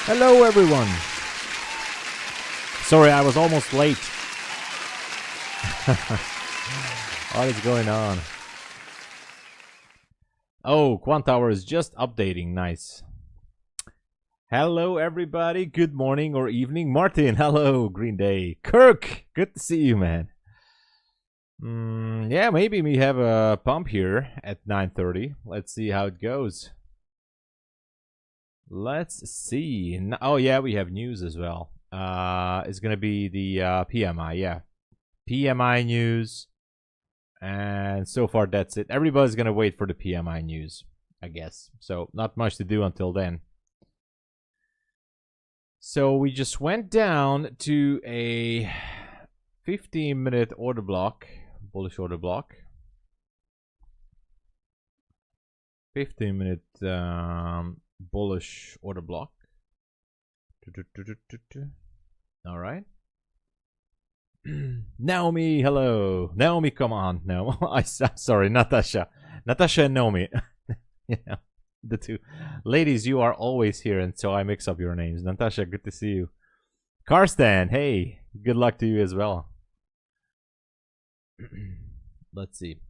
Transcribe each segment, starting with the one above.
Hello, everyone. Sorry, I was almost late. What is going on? Oh, Quant Tower is just updating. Nice. Hello, everybody. Good morning or evening. Martin, hello. Green Day. Kirk, good to see you, man. Yeah, maybe we have a pump here at 9:30. Let's see how it goes. Let's see. Oh, yeah, we have news as well. It's going to be the PMI, yeah. PMI news. And so far, that's it. Everybody's going to wait for the PMI news, I guess. So not much to do until then. So we just went down to a 15-minute order block, bullish order block. 15-minute bullish order block. All right. Naomi, hello. Naomi, come on. No, I'm sorry, Natasha. Natasha and Naomi. Yeah, the two ladies. You are always here, and so I mix up your names. Natasha, good to see you. Karsten, hey, good luck to you as well. Let's see.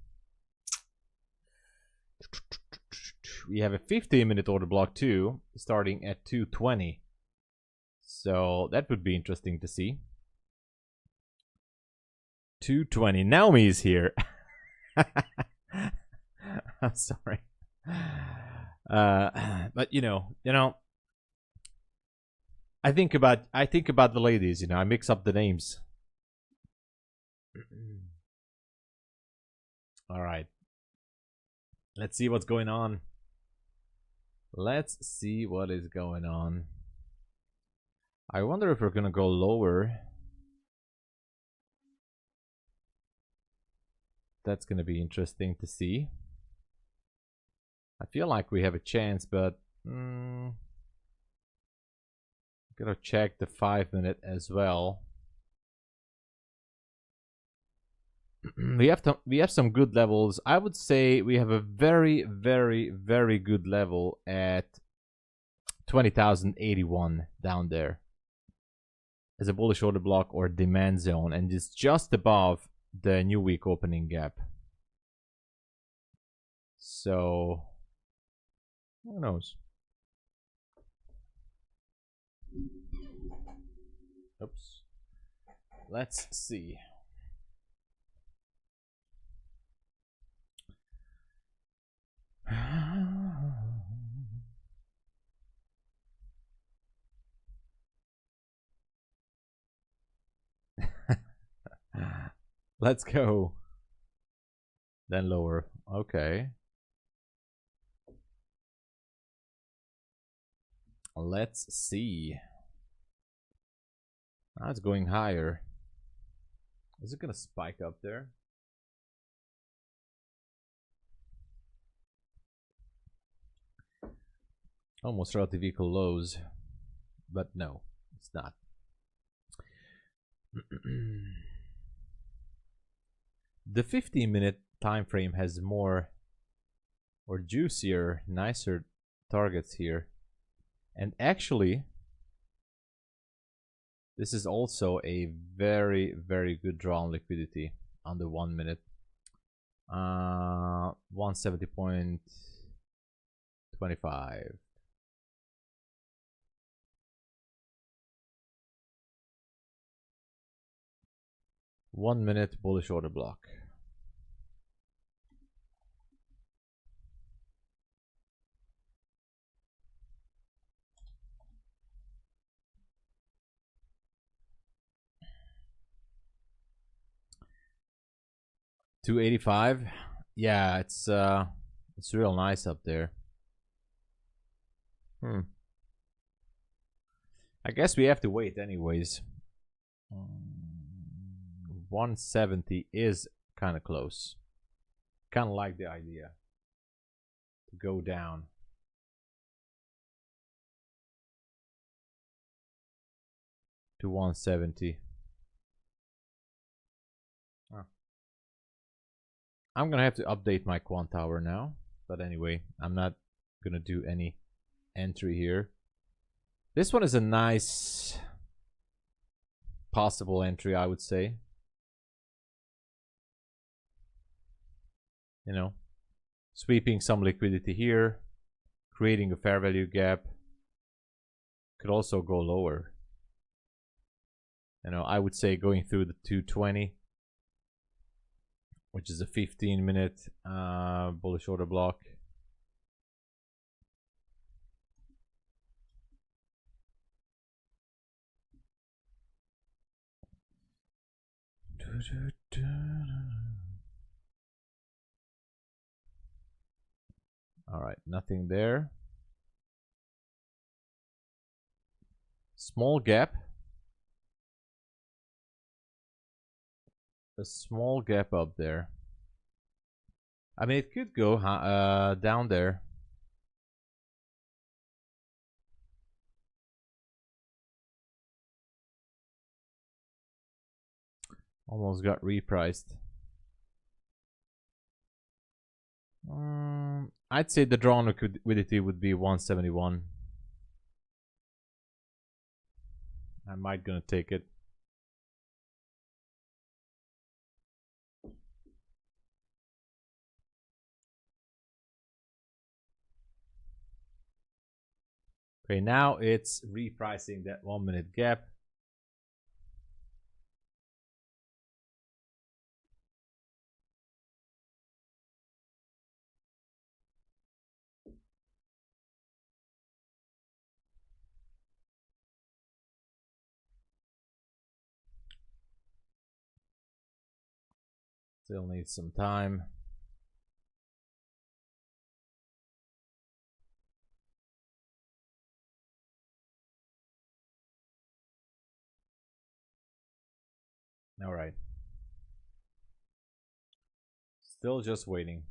We have a 15-minute order block too, starting at 2:20. So that would be interesting to see. 2:20. Naomi is here. I'm sorry. But you know, I think about the ladies. I mix up the names. All right. Let's see what's going on. Let's see what is going on. I wonder if we're gonna go lower. That's gonna be interesting to see. I feel like we have a chance, but gotta check the 5-minute as well. We have some good levels. I would say we have a very, very, very good level at 20,081 down there as a bullish order block or demand zone, and it's just above the new week opening gap. So who knows? Oops. Let's see. Let's go. Then lower. Okay. Let's see. Now it's going higher. Is it gonna spike up there? Almost relative equal lows, but no, it's not. The 15-minute time frame has more or juicier, nicer targets here. And actually, this is also a very, very good draw on liquidity on the 1 minute. 170.25. One minute bullish order block. $285. Yeah, it's real nice up there. I guess we have to wait anyways. 170 is kind of close. Kind of like the idea to go down. To 170. I'm gonna have to update my quant tower now, but anyway, I'm not gonna do any entry here. This one is a nice possible entry, I would say. You know, sweeping some liquidity here, creating a fair value gap. Could also go lower. You know, I would say going through the 220, which is a 15-minute bullish order block. All right, nothing there. Small gap. A small gap up there. I mean, it could go down there. Almost got repriced. I'd say the drawn liquidity would be 171. I might gonna take it. Okay, now it's repricing that 1 minute gap. Still needs some time. All right. Still just waiting.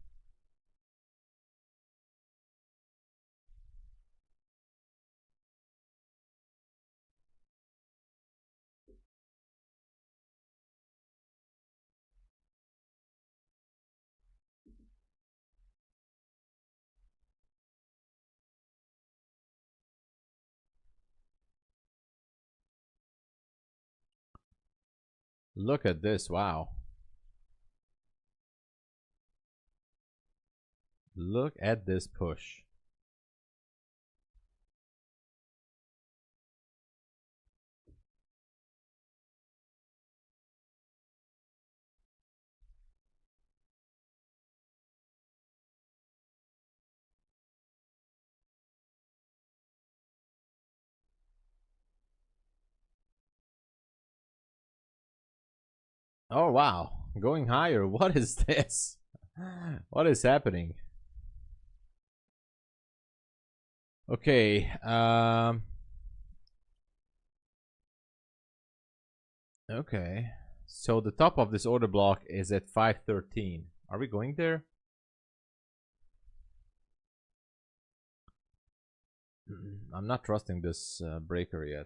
Look at this, wow. Look at this push. Oh wow, going higher. What is this? What is happening? Okay, okay. So the top of this order block is at 513. Are we going there? I'm not trusting this breaker yet.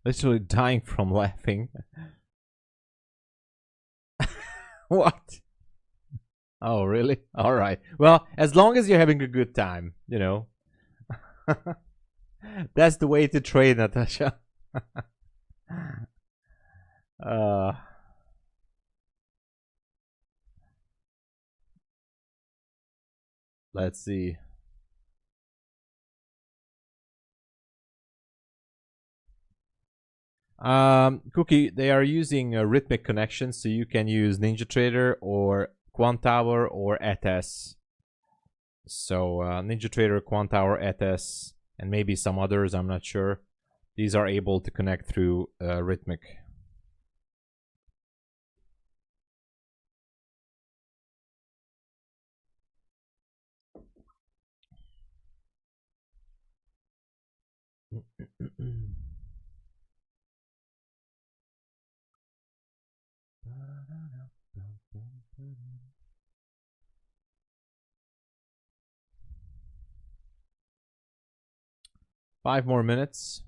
Literally dying from laughing. What? Oh, really? All right. Well, as long as you're having a good time, you know. That's the way to trade, Natasha. Let's see. Cookie, they are using a rhythmic connection, so you can use NinjaTrader or Quantower or ETS. So NinjaTrader, Quantower, ETS, and maybe some others, I'm not sure. These are able to connect through rhythmic. Five more minutes.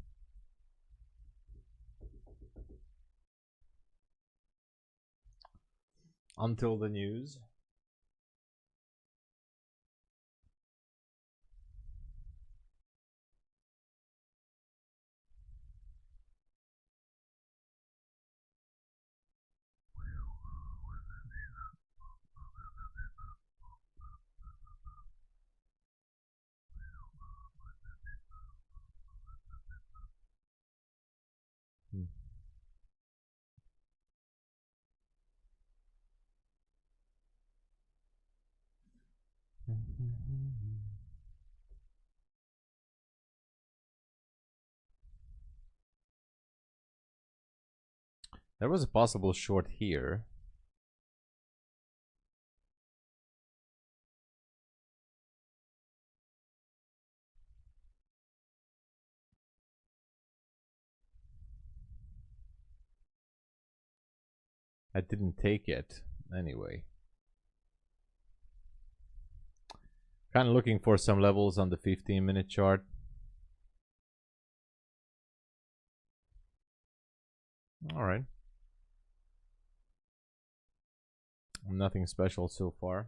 Until the news. There was a possible short here. I didn't take it anyway. Kind of looking for some levels on the 15-minute chart. All right. Nothing special so far.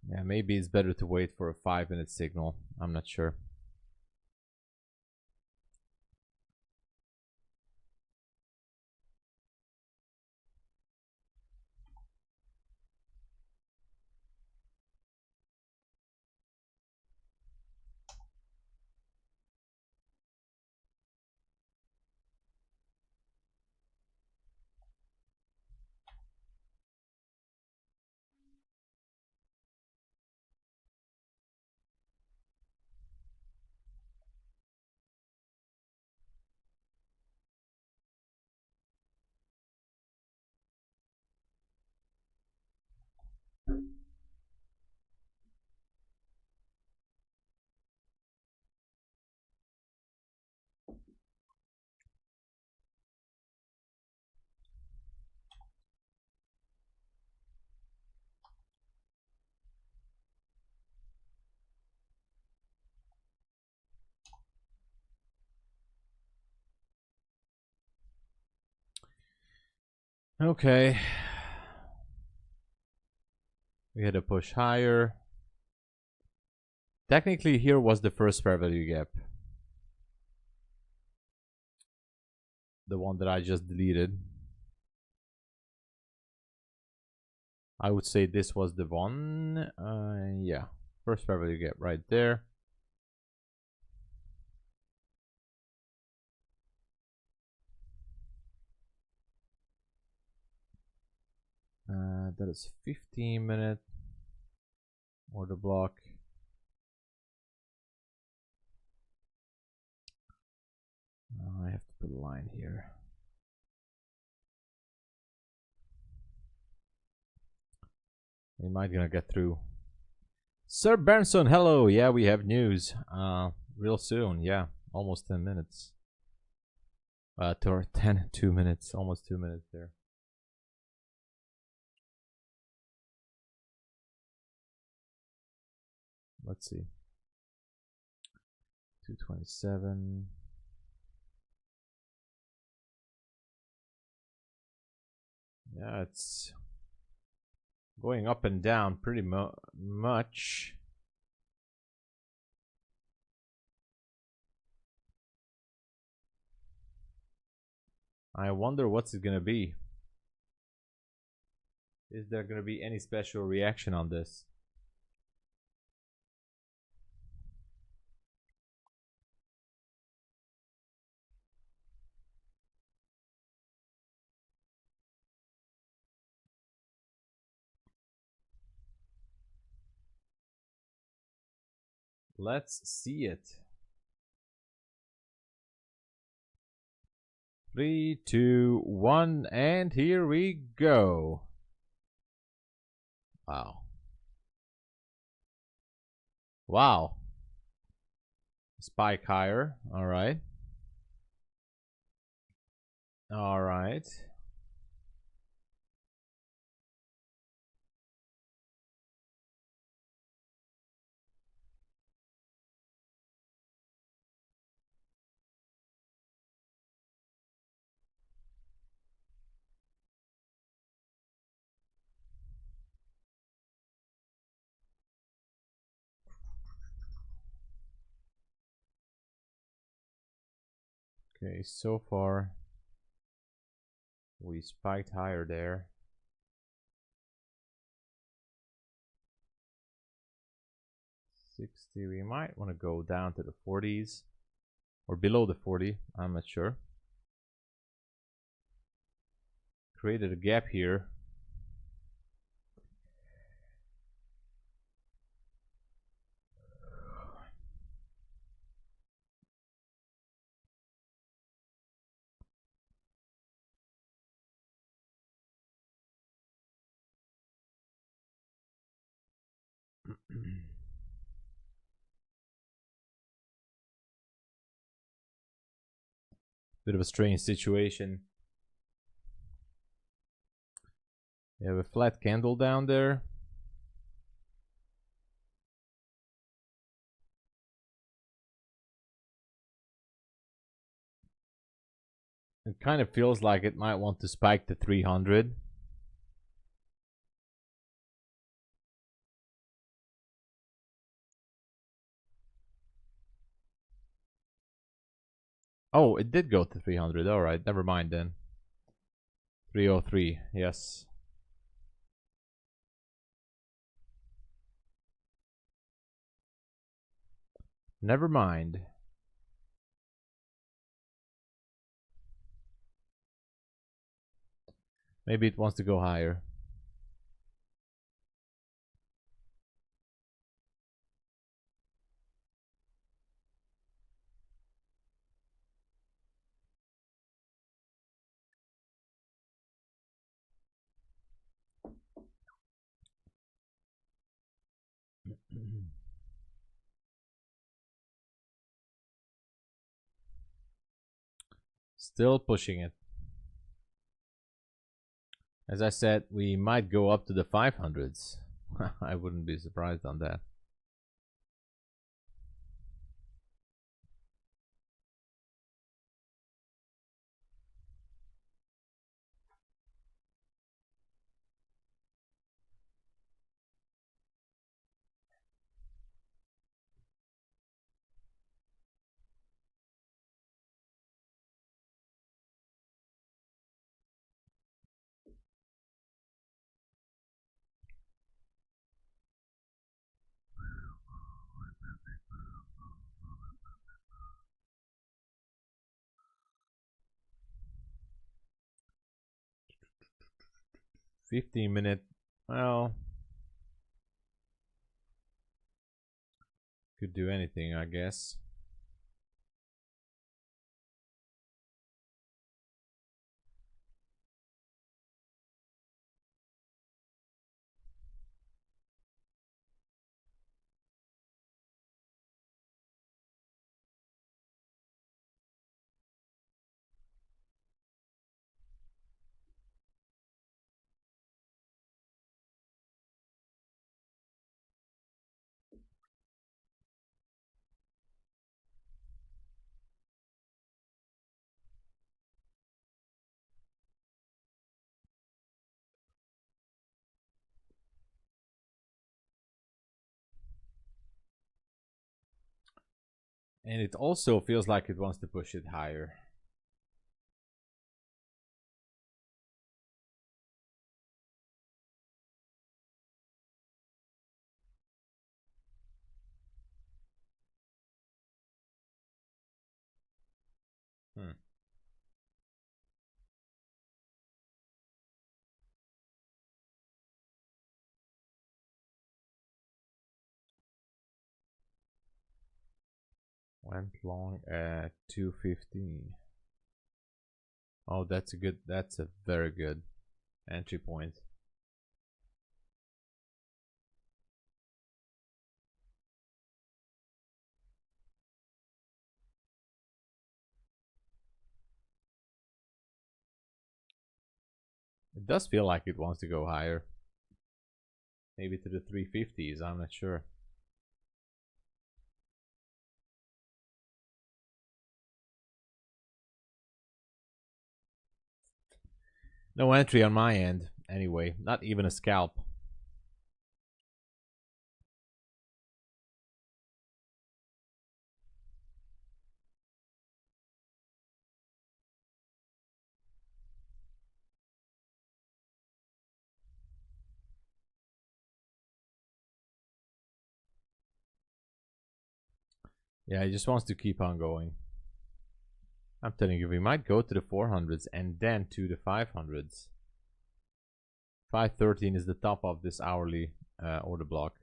Yeah, maybe it's better to wait for a 5-minute signal. I'm not sure. Okay. We had a push higher. Technically, here was the first fair value gap. The one that I just deleted. I would say this was the one. Yeah. First fair value gap right there. That is 15-minute order block. I have to put a line here. We might gonna get through. Sir Benson, hello. Yeah, we have news. Real soon. Yeah, almost 10 minutes. 2 minutes, almost 2 minutes there. Let's see. 227. Yeah, it's going up and down pretty much. I wonder what's it gonna be. Is there gonna be any special reaction on this? Let's see it. 3, 2, 1, and here we go. Wow. Wow. Spike higher. All right. All right. Okay, so far we spiked higher there. 60. We might want to go down to the 40s. Or below the 40, I'm not sure. Created a gap here. Bit of a strange situation. You have a flat candle down there. It kind of feels like it might want to spike to 300. Oh, it did go to 300. All right, never mind then. 303, yes. Never mind. Maybe it wants to go higher. Still pushing it. As I said, we might go up to the 500s. I wouldn't be surprised on that. $15-minute, well, could do anything, I guess. And it also feels like it wants to push it higher. Went long at 215. Oh, that's a very good entry point. It does feel like it wants to go higher. Maybe to the 350s, I'm not sure. No entry on my end, anyway. Not even a scalp. Yeah, he just wants to keep on going. I'm telling you, we might go to the 400s and then to the 500s. 513 is the top of this hourly order block.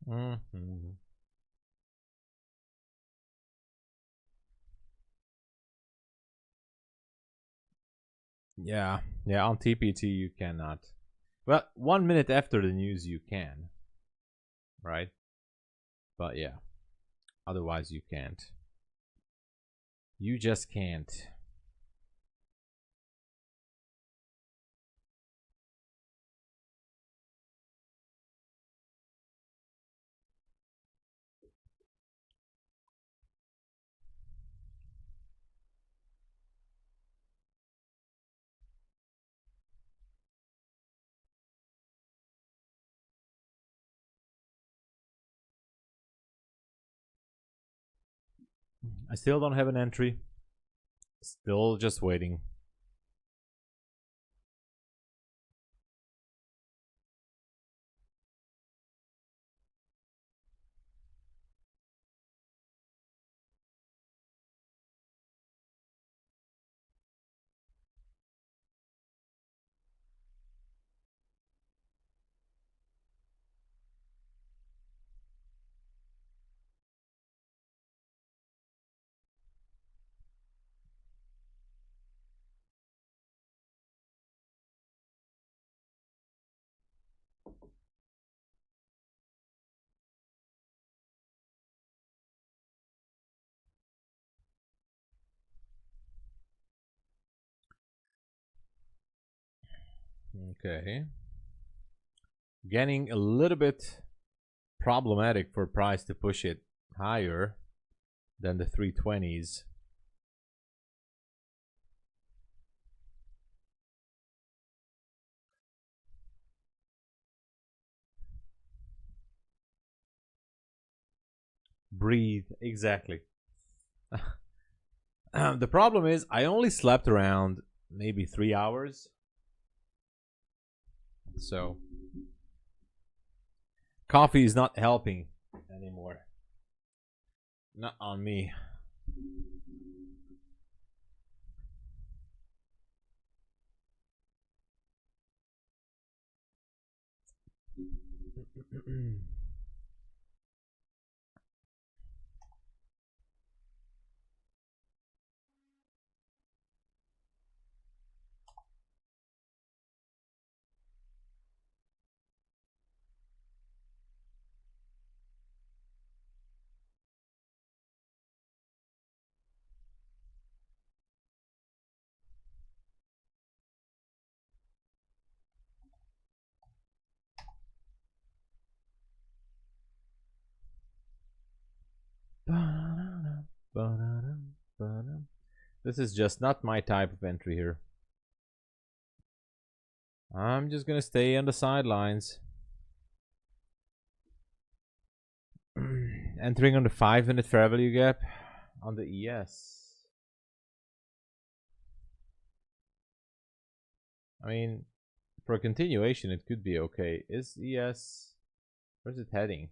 Mm-hmm. Yeah, yeah, on TPT you cannot. Well, 1 minute after the news you can, right? But yeah, otherwise you can't. You just can't. I still don't have an entry. Still just waiting. Okay. Getting a little bit problematic for price to push it higher than the 320s. Breathe, exactly. The problem is I only slept around maybe 3 hours. So coffee is not helping anymore. Not on me. This is just not my type of entry here. I'm just gonna stay on the sidelines. Entering on the 5-minute fair value gap on the ES. I mean, for a continuation, it could be okay. Is ES... Where's it heading?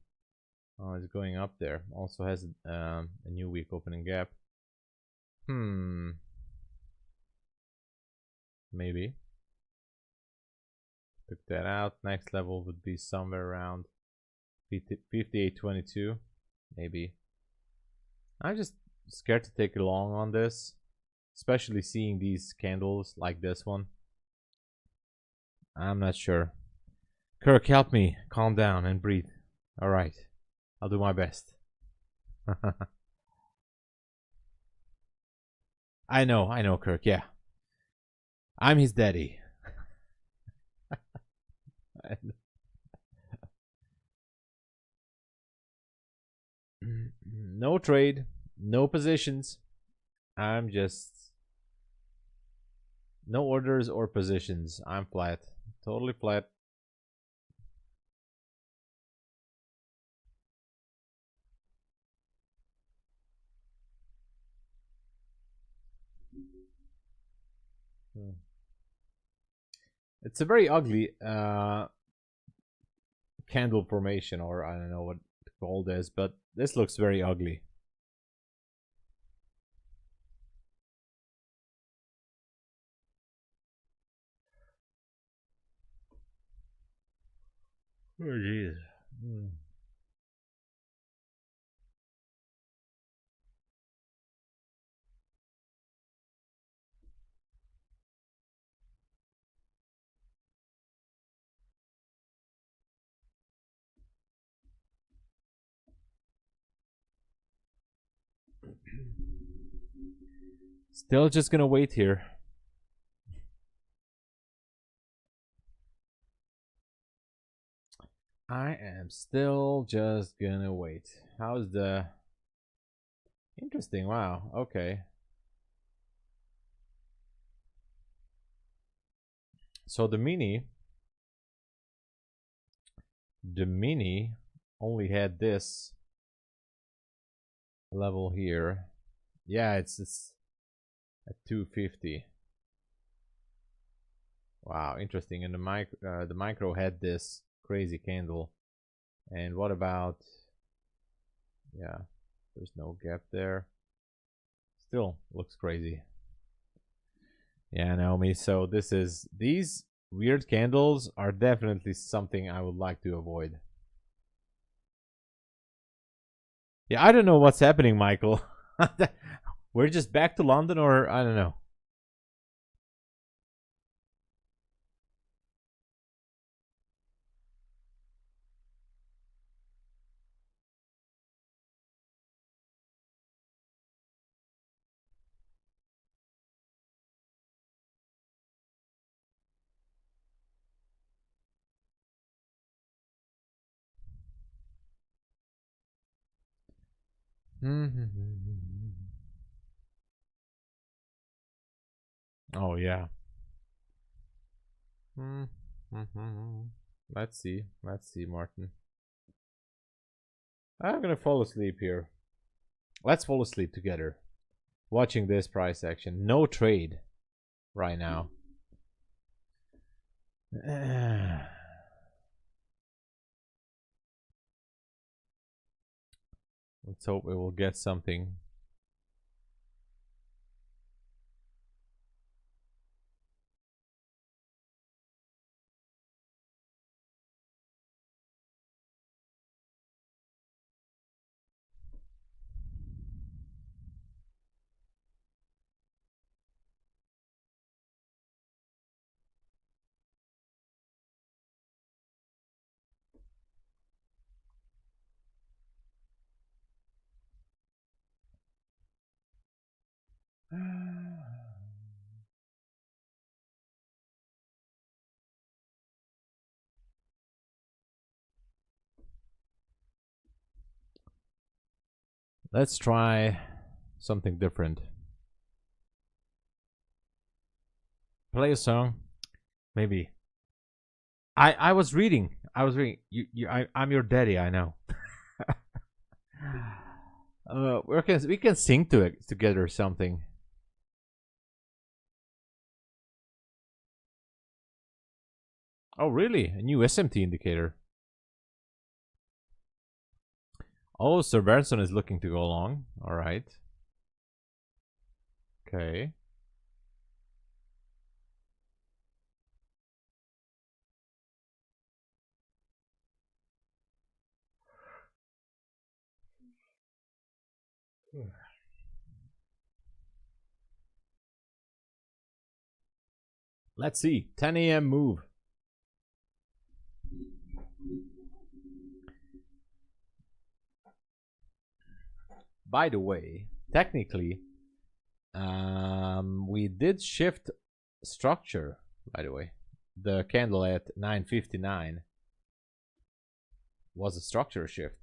Oh, it's going up there. Also has a new week opening gap. Maybe. Took that out. Next level would be somewhere around 58.22. Maybe. I'm just scared to take a long on this. Especially seeing these candles like this one. I'm not sure. Kirk, help me. Calm down and breathe. Alright. I'll do my best. I know, Kirk, yeah. I'm his daddy. No trade, no positions. I'm just No orders or positions. I'm flat. Totally flat. It's a very ugly candle formation, or I don't know what to call this, but this looks very ugly. Oh, jeez. Still just gonna wait here. I am still just gonna wait. How's the... Interesting, wow, okay. So the mini only had this level here. Yeah, it's at 250. Wow, interesting. And the micro had this crazy candle. And what about... Yeah, there's no gap there. Still looks crazy. Yeah, Naomi. So these weird candles are definitely something I would like to avoid. Yeah, I don't know what's happening, Michael. We're just back to London, or I don't know. Oh yeah. Let's see. Let's see, Martin. I'm gonna fall asleep here. Let's fall asleep together. Watching this price action. No trade right now. Let's hope we will get something. Let's try something different. Play a song, maybe. I was reading. I'm your daddy. I know. We can sing to it together or something. Oh really? A new SMT indicator. Oh, Sir Benson is looking to go along. All right. Okay. Let's see. 10 a.m. move. By the way, technically, we did shift structure. By the way, the candle at 9:59 was a structure shift.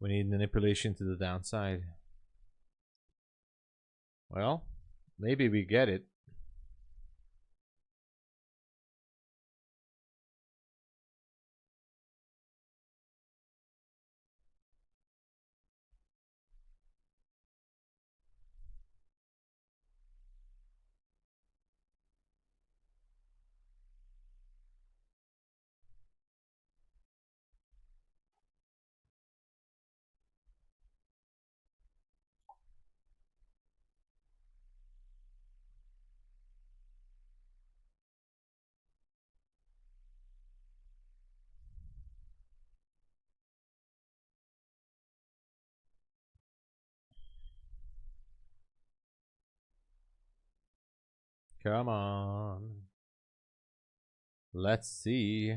We need manipulation to the downside. Well, maybe we get it. Come on. Let's see.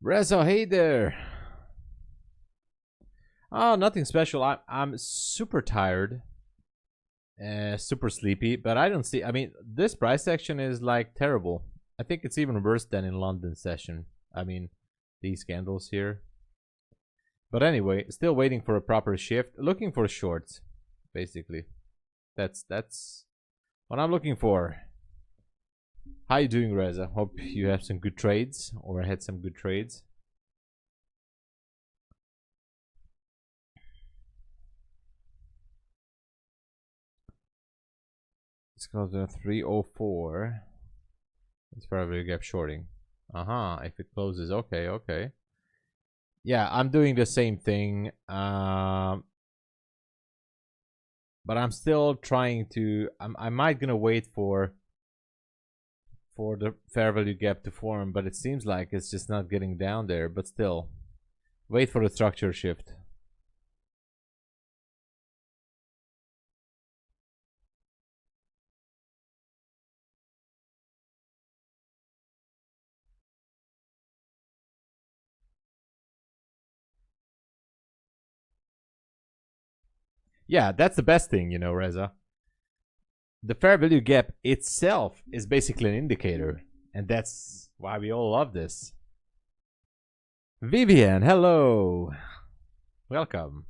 Rezo, hey there. Oh, nothing special. I'm super tired. Super sleepy, but I don't see. I mean, this price action is like terrible. I think it's even worse than in London session. I mean, these candles here. But anyway, still waiting for a proper shift. Looking for shorts, basically. That's what I'm looking for. How you doing, Reza? Hope you have some good trades or had some good trades. Let's go to 304. It's probably a gap shorting. If it closes, okay, okay. Yeah, I'm doing the same thing. But I'm still trying to. I might gonna wait for the fair value gap to form, but it seems like it's just not getting down there. But still, wait for the structure shift. Yeah, that's the best thing, you know, Reza. The fair value gap itself is basically an indicator, and that's why we all love this. Vivian, hello. Welcome.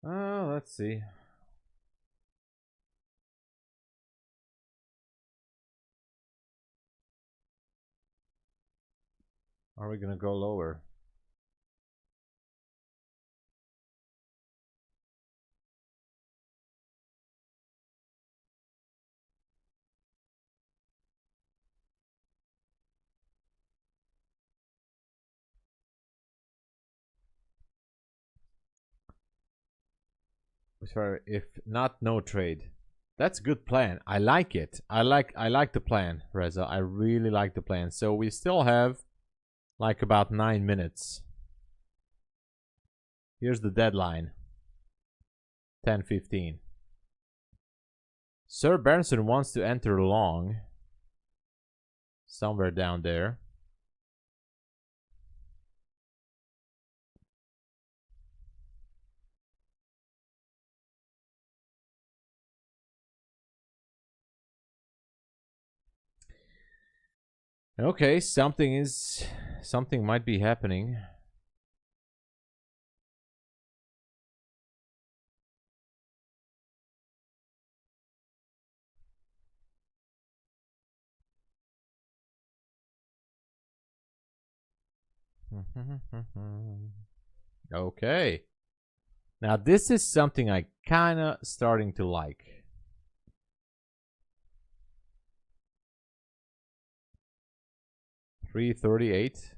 Let's see. Are we gonna go lower? If not, no trade. That's a good plan. I like it. I like the plan, Reza. I really like the plan. So we still have like about 9 minutes. Here's the deadline. 10:15. Sir Berenson wants to enter long. Somewhere down there. Okay, something might be happening. Okay. Now this is something I kinda starting to like. 338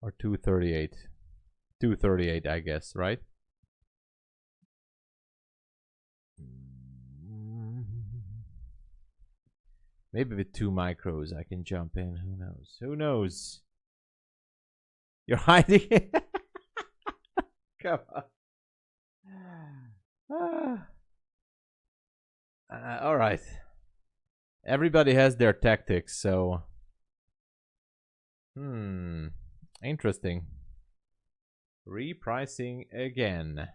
or 238. 238, I guess, right? Maybe with 2 micros I can jump in. Who knows? Who knows? You're hiding it? Come on. All right. Everybody has their tactics, so interesting. Repricing again.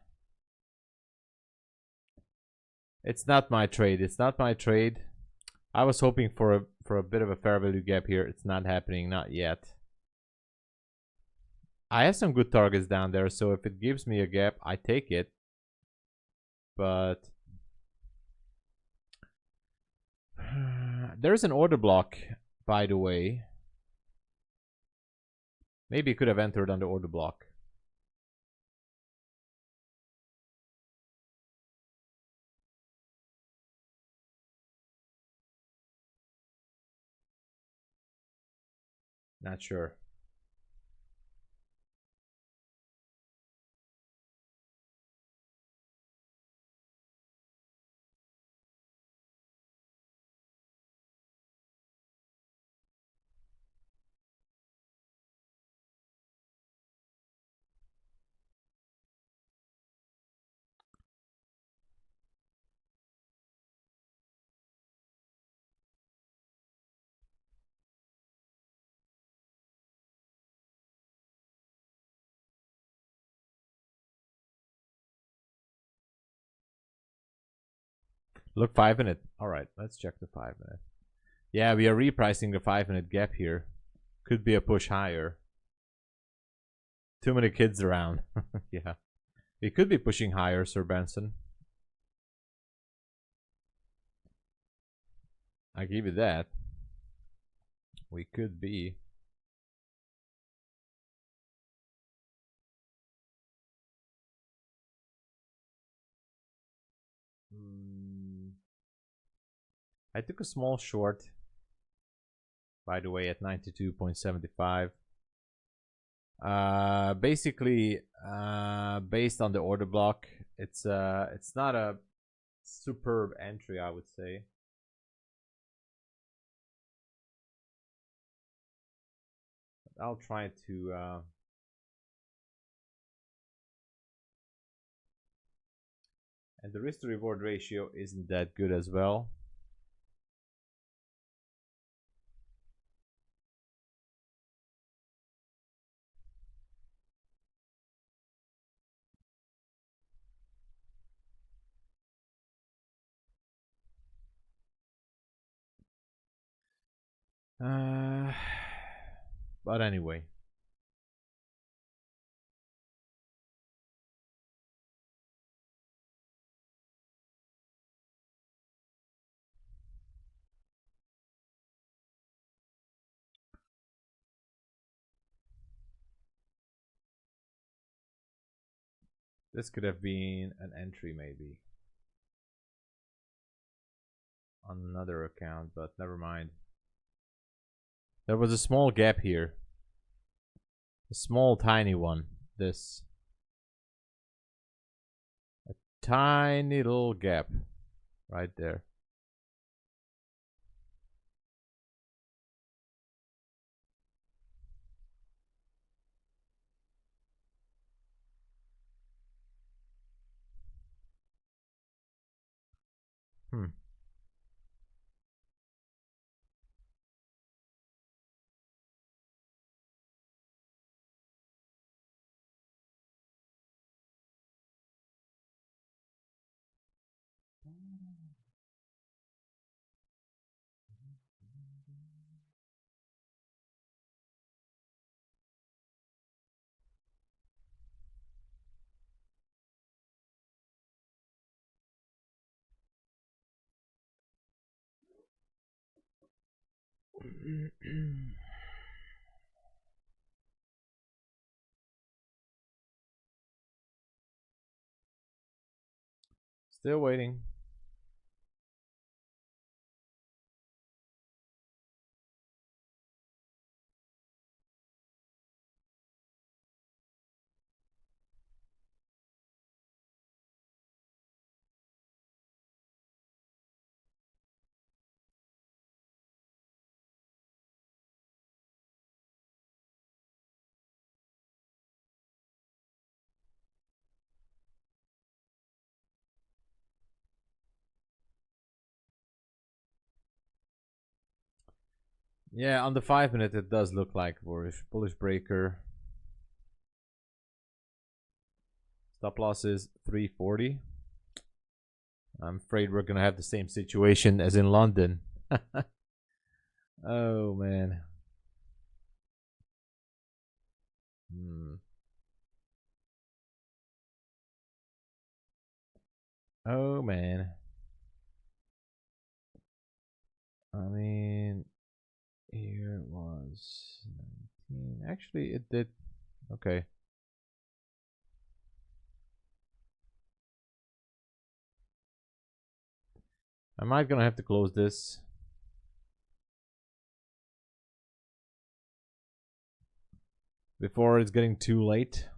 It's not my trade. It's not my trade. I was hoping for a bit of a fair value gap here. It's not happening, not yet. I have some good targets down there, so if it gives me a gap, I take it. But there's an order block, by the way. Maybe it could have entered on the order block. Not sure. Look, 5-minute. All right, let's check the 5-minute. Yeah, we are repricing the 5-minute gap here. Could be a push higher. Too many kids around. Yeah. It could be pushing higher, Sir Benson. I give you that. We could be. I took a small short, by the way, at 92.75. Basically, based on the order block, it's not a superb entry, I would say. I'll try to and the risk to reward ratio isn't that good as well. But anyway. This could have been an entry maybe on another account, but never mind. There was a small gap here. A small tiny one. This. A tiny little gap right there. Still waiting. Yeah, on the 5 minute it does look like bullish breaker. Stop loss is 340. I'm afraid we're gonna have the same situation as in London. Oh man. Oh man. I mean, here it was 19. Actually, it did. Okay. I might gonna have to close this before it's getting too late.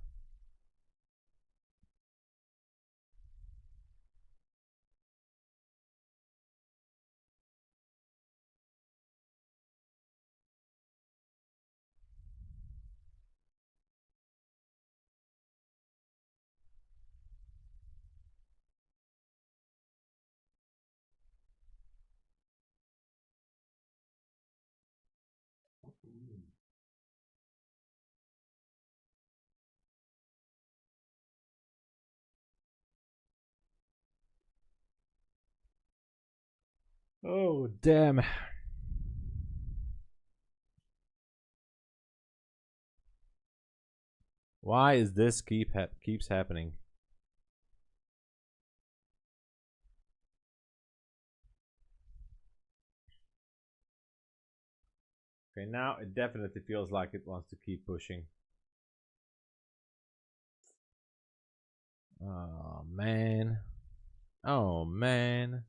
Oh damn. Why is this keeps happening? Okay, now it definitely feels like it wants to keep pushing. Oh man. Oh man.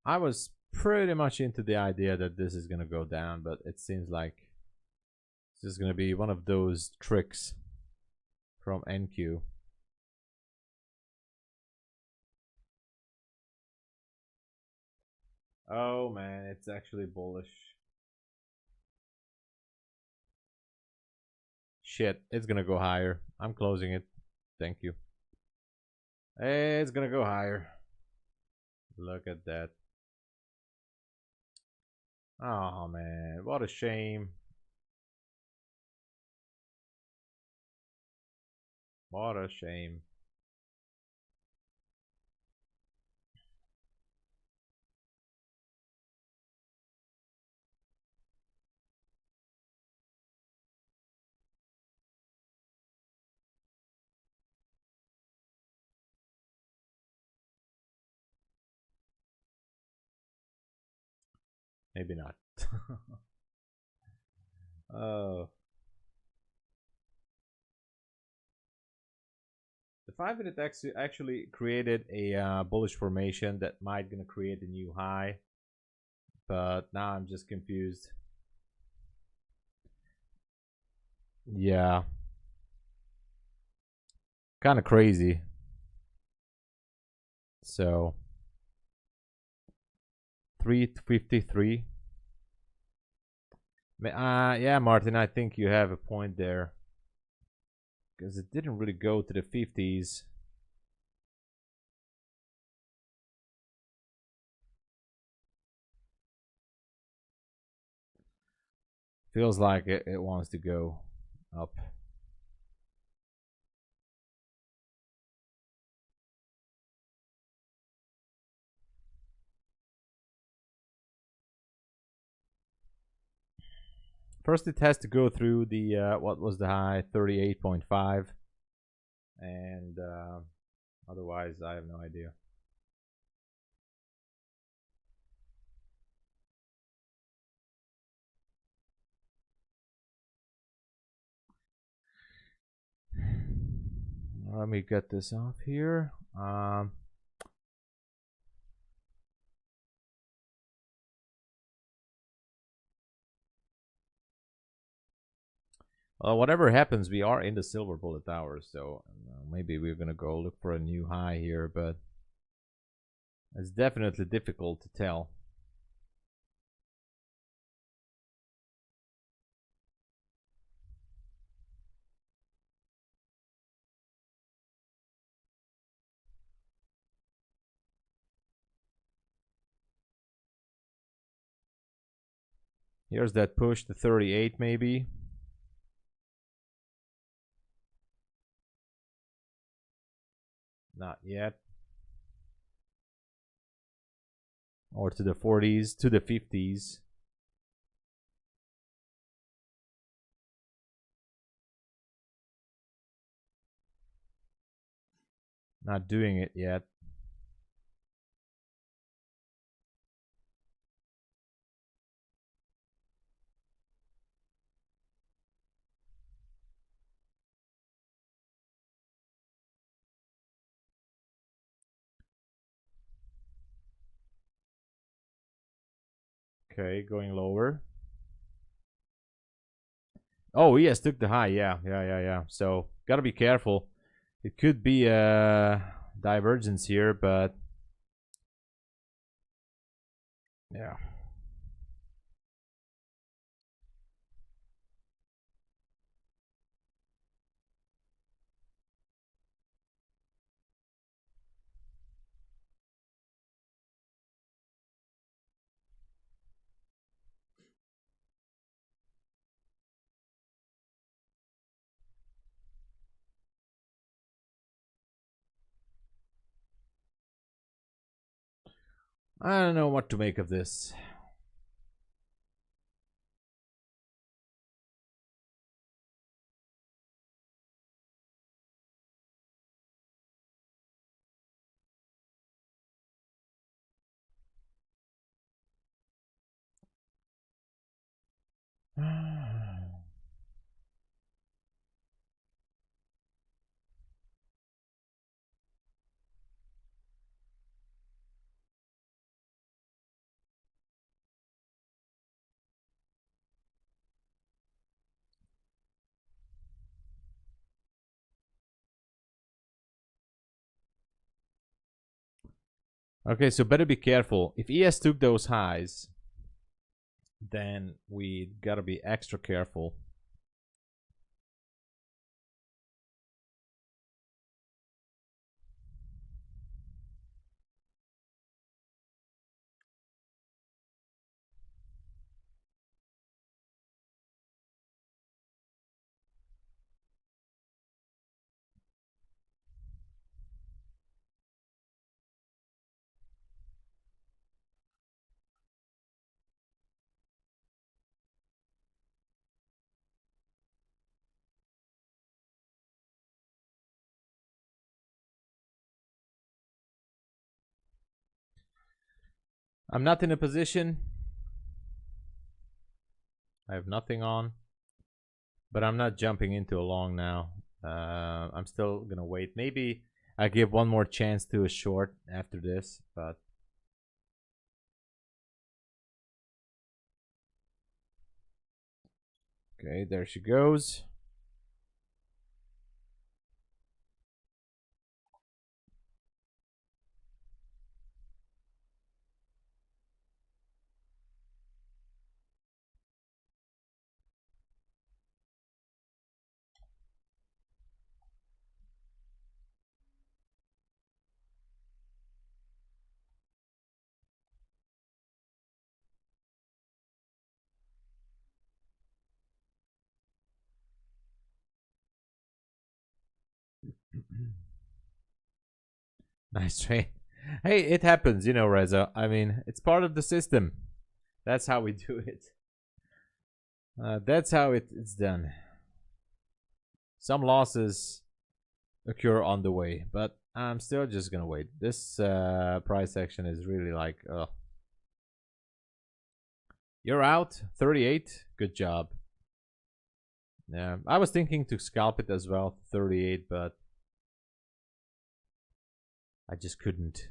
I was pretty much into the idea that this is gonna go down, but it seems like this is gonna be one of those tricks from NQ. Oh man, it's actually bullish. Shit, it's gonna go higher. I'm closing it. Thank you. It's gonna go higher. Look at that. Oh man, what a shame. What a shame. Maybe not. Oh. The 5 minute actually created a bullish formation that might gonna create a new high, but now I'm just confused. Yeah, kind of crazy. So 353. Yeah, Martin, I think you have a point there because it didn't really go to the 50s. Feels like it wants to go up. First, it has to go through the what was the high, 38.5, and otherwise, I have no idea. Let me get this off here. Whatever happens, we are in the silver bullet hour, so maybe we're gonna go look for a new high here, but it's definitely difficult to tell. Here's that push to 38 maybe. Not yet. Or to the 40s, to the 50s. Not doing it yet. Okay, going lower. Oh, yes, took the high. Yeah. So, gotta be careful. It could be a divergence here, but yeah. I don't know what to make of this. Okay, so better be careful. If ES took those highs, then we gotta be extra careful. I'm not in a position. I have nothing on, but I'm not jumping into a long now. I'm still gonna wait. Maybe I give one more chance to a short after this, but okay, there she goes. Nice trade. Hey, it happens, you know, Reza. I mean, it's part of the system. That's how we do it. That's how it's done. Some losses occur on the way, but I'm still just gonna wait. This price action is really like, you're out 38. Good job. Yeah, I was thinking to scalp it as well, 38, but I just couldn't.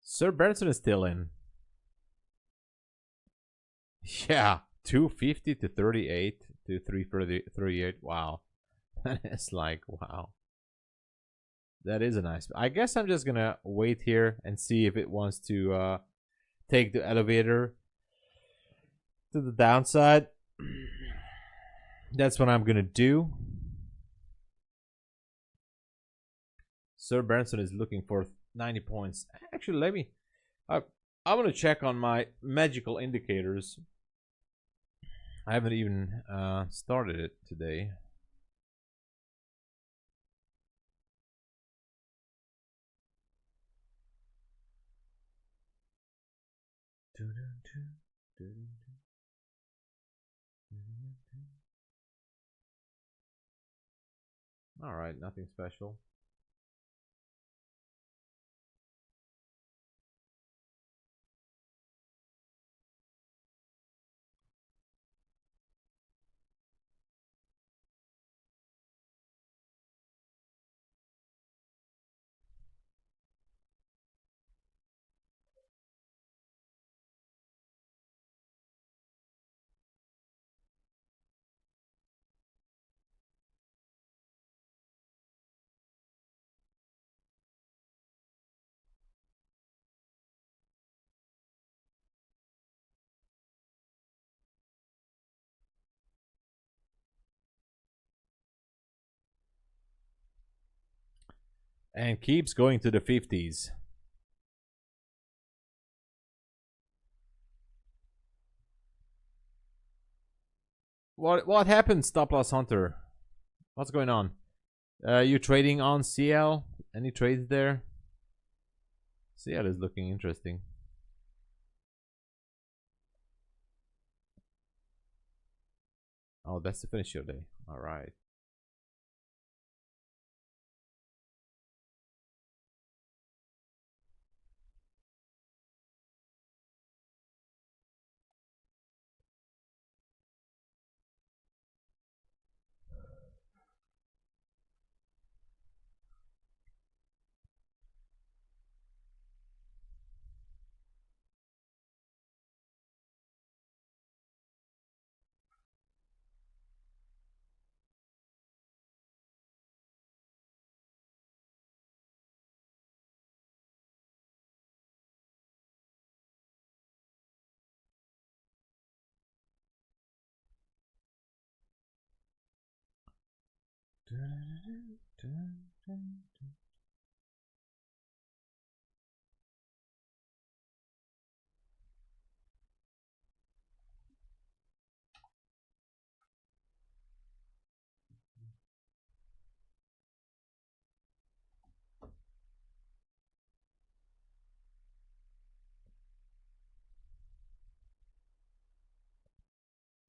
Sir Benson is still in. Yeah, 250 to 38 to 338. Wow. That is like, wow. That is a nice. I guess I'm just gonna wait here and see if it wants to take the elevator to the downside. That's what I'm gonna do. Sir Benson is looking for 90 points. Actually, let me. I'm gonna check on my magical indicators. I haven't even started it today. All right, nothing special. And keeps going to the 50s. What happened, Stop Loss Hunter? What's going on? You trading on CL? Any trades there? CL is looking interesting. Oh, that's the finish your day. All right.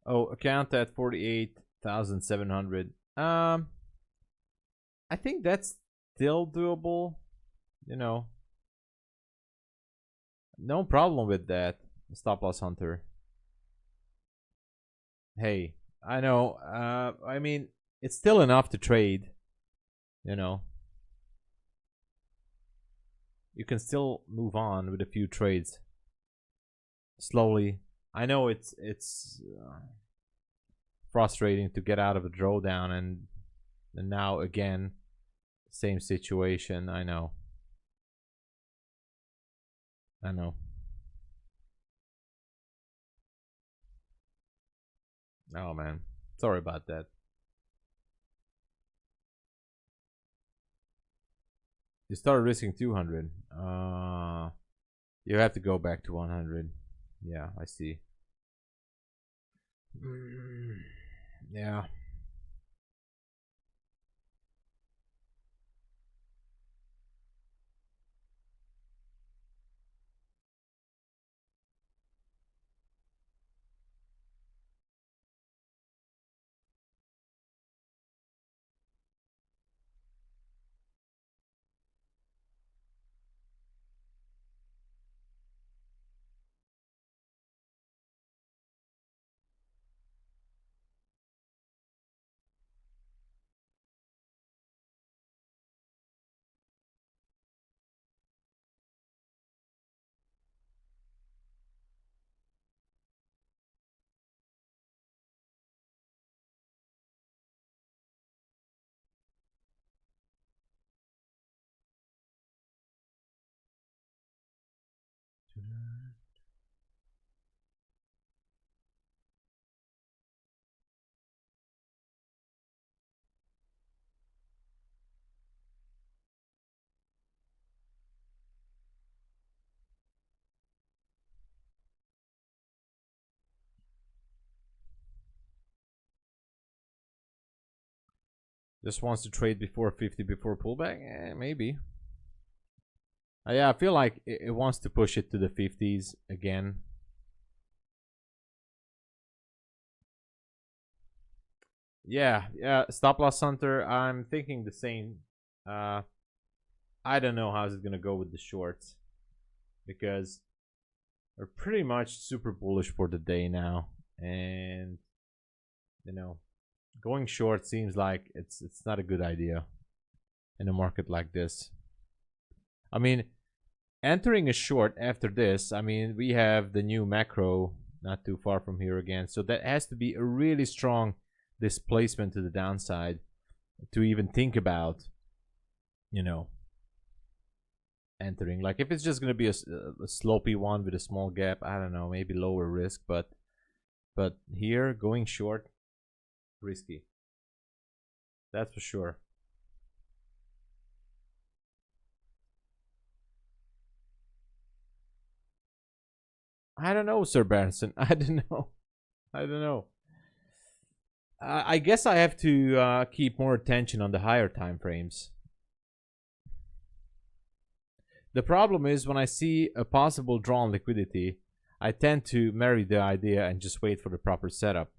Oh, account at 48,700. I think that's still doable. You know, no problem with that. Stop Loss Hunter. Hey, I know. I mean, it's still enough to trade. You know, you can still move on with a few trades slowly. I know it's frustrating to get out of a drawdown and now again same situation. I know. I know. Oh man, sorry about that. You started risking 200. You have to go back to 100. Yeah, I see. Yeah. Just wants to trade before 50 before pullback? Maybe. Yeah, I feel like it wants to push it to the 50s again. Yeah, stop loss hunter. I'm thinking the same. I don't know how's it gonna go with the shorts, because we're pretty much super bullish for the day now, and you know, going short seems like it's not a good idea in a market like this. I mean, entering a short after this, I mean, we have the new macro not too far from here again, so that has to be a really strong displacement to the downside to even think about, you know, entering. Like if it's just going to be a slopey one with a small gap, I don't know, maybe lower risk, but here going short, risky, that's for sure. I don't know, Sir Berenson. I don't know. I don't know. I guess I have to keep more attention on the higher time frames. The problem is when I see a possible draw on liquidity, I tend to marry the idea and just wait for the proper setup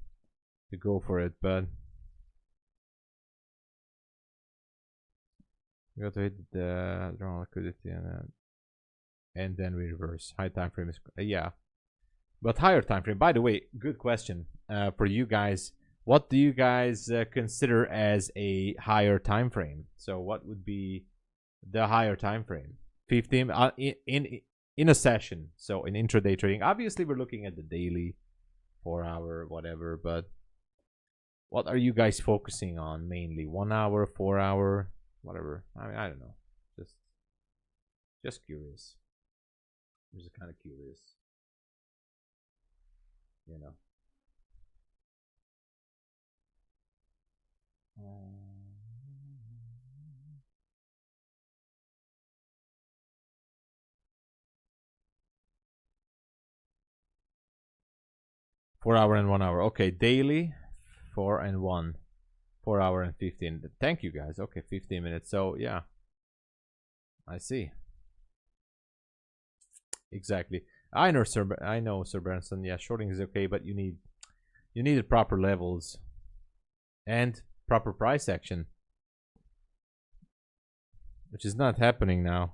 to go for it. But we got to hit the draw on liquidity and then we reverse. High time frame is yeah, but higher time frame. By the way, good question for you guys. What do you guys consider as a higher time frame? So what would be the higher time frame? 15 in a session. So in intraday trading, obviously we're looking at the daily, 4 hour, whatever. But what are you guys focusing on mainly? 1 hour, 4 hour, whatever. I mean, I don't know. Just curious. I'm just kind of curious. You know. 4 hour and 1 hour. Okay, daily, 4 and 1. 4 hour and 15. Thank you guys. Okay, 15 minutes. So yeah, I see. Exactly. I know, Sir Branson. Yeah, shorting is okay, but you need the proper levels and proper price action, which is not happening now.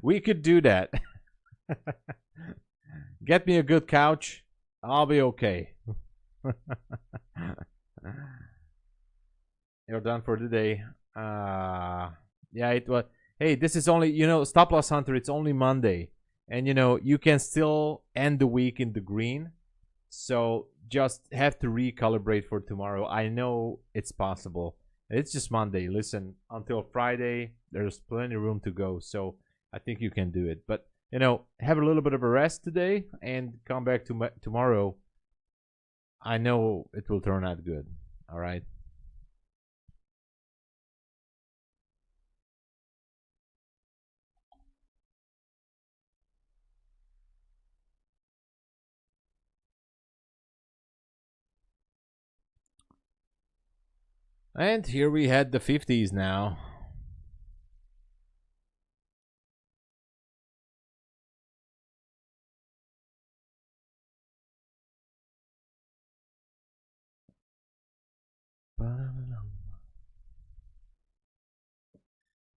We could do that. Get me a good couch. I'll be okay. You're done for the day. Yeah, it was. Hey, this is only, stop loss hunter. It's only Monday, and you can still end the week in the green. So just have to recalibrate for tomorrow. I know it's possible. It's just Monday. Listen, until Friday, there's plenty of room to go. So I think you can do it. But have a little bit of a rest today and come back to tomorrow. I know it will turn out good. All right. And here we had the 50s now.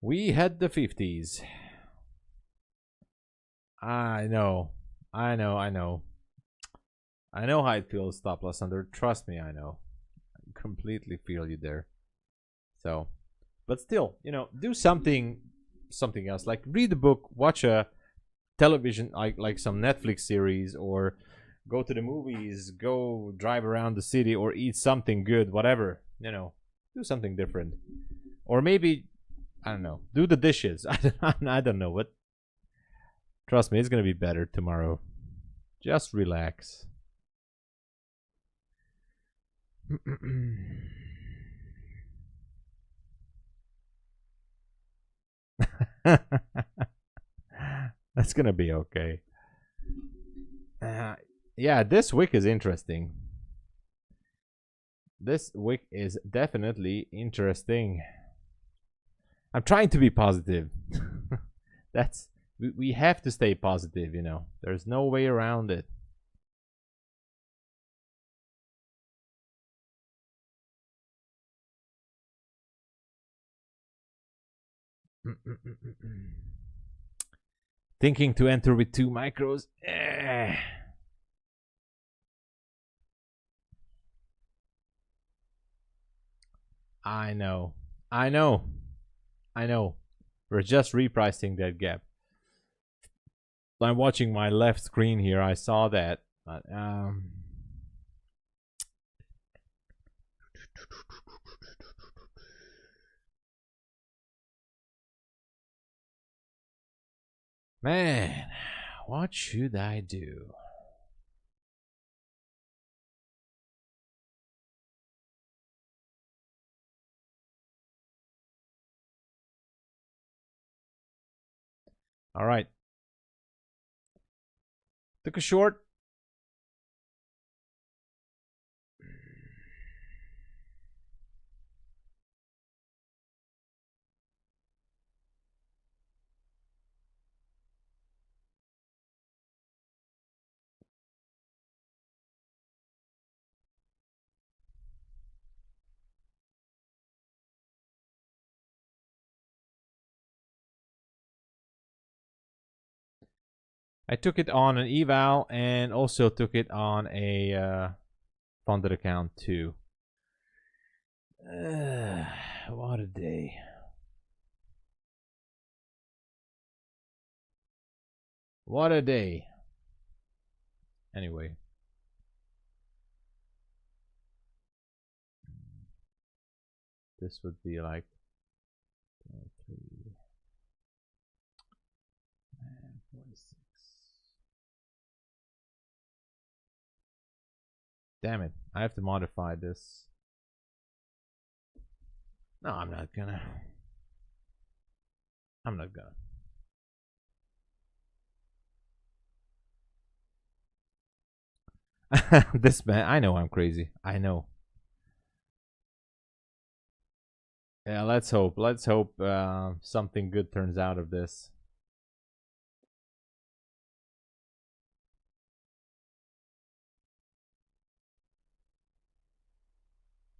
We had the 50s. I know. I know. I know. I know how it feels, stop loss under. Trust me, I know. I completely feel you there. So, but still, do something else. Like read a book, watch a television, like some Netflix series, or go to the movies, go drive around the city, or eat something good, whatever. Do something different. Or maybe, I don't know, do the dishes. I don't know what. Trust me, it's gonna be better tomorrow. Just relax. That's gonna be okay. Yeah, this week is interesting. This week is definitely interesting. I'm trying to be positive. That's we have to stay positive, There's no way around it. Thinking to enter with 2 micros. I know. I know. I know. We're just repricing that gap. I'm watching my left screen here. I saw that. But, man, what should I do? All right. Took a short. I took it on an eval and also took it on a funded account too. What a day. What a day. Anyway. This would be like 3, 46. Damn it. I have to modify this. No, I'm not gonna. I'm not gonna. This man, I know I'm crazy. I know. Yeah, let's hope. Let's hope something good turns out of this.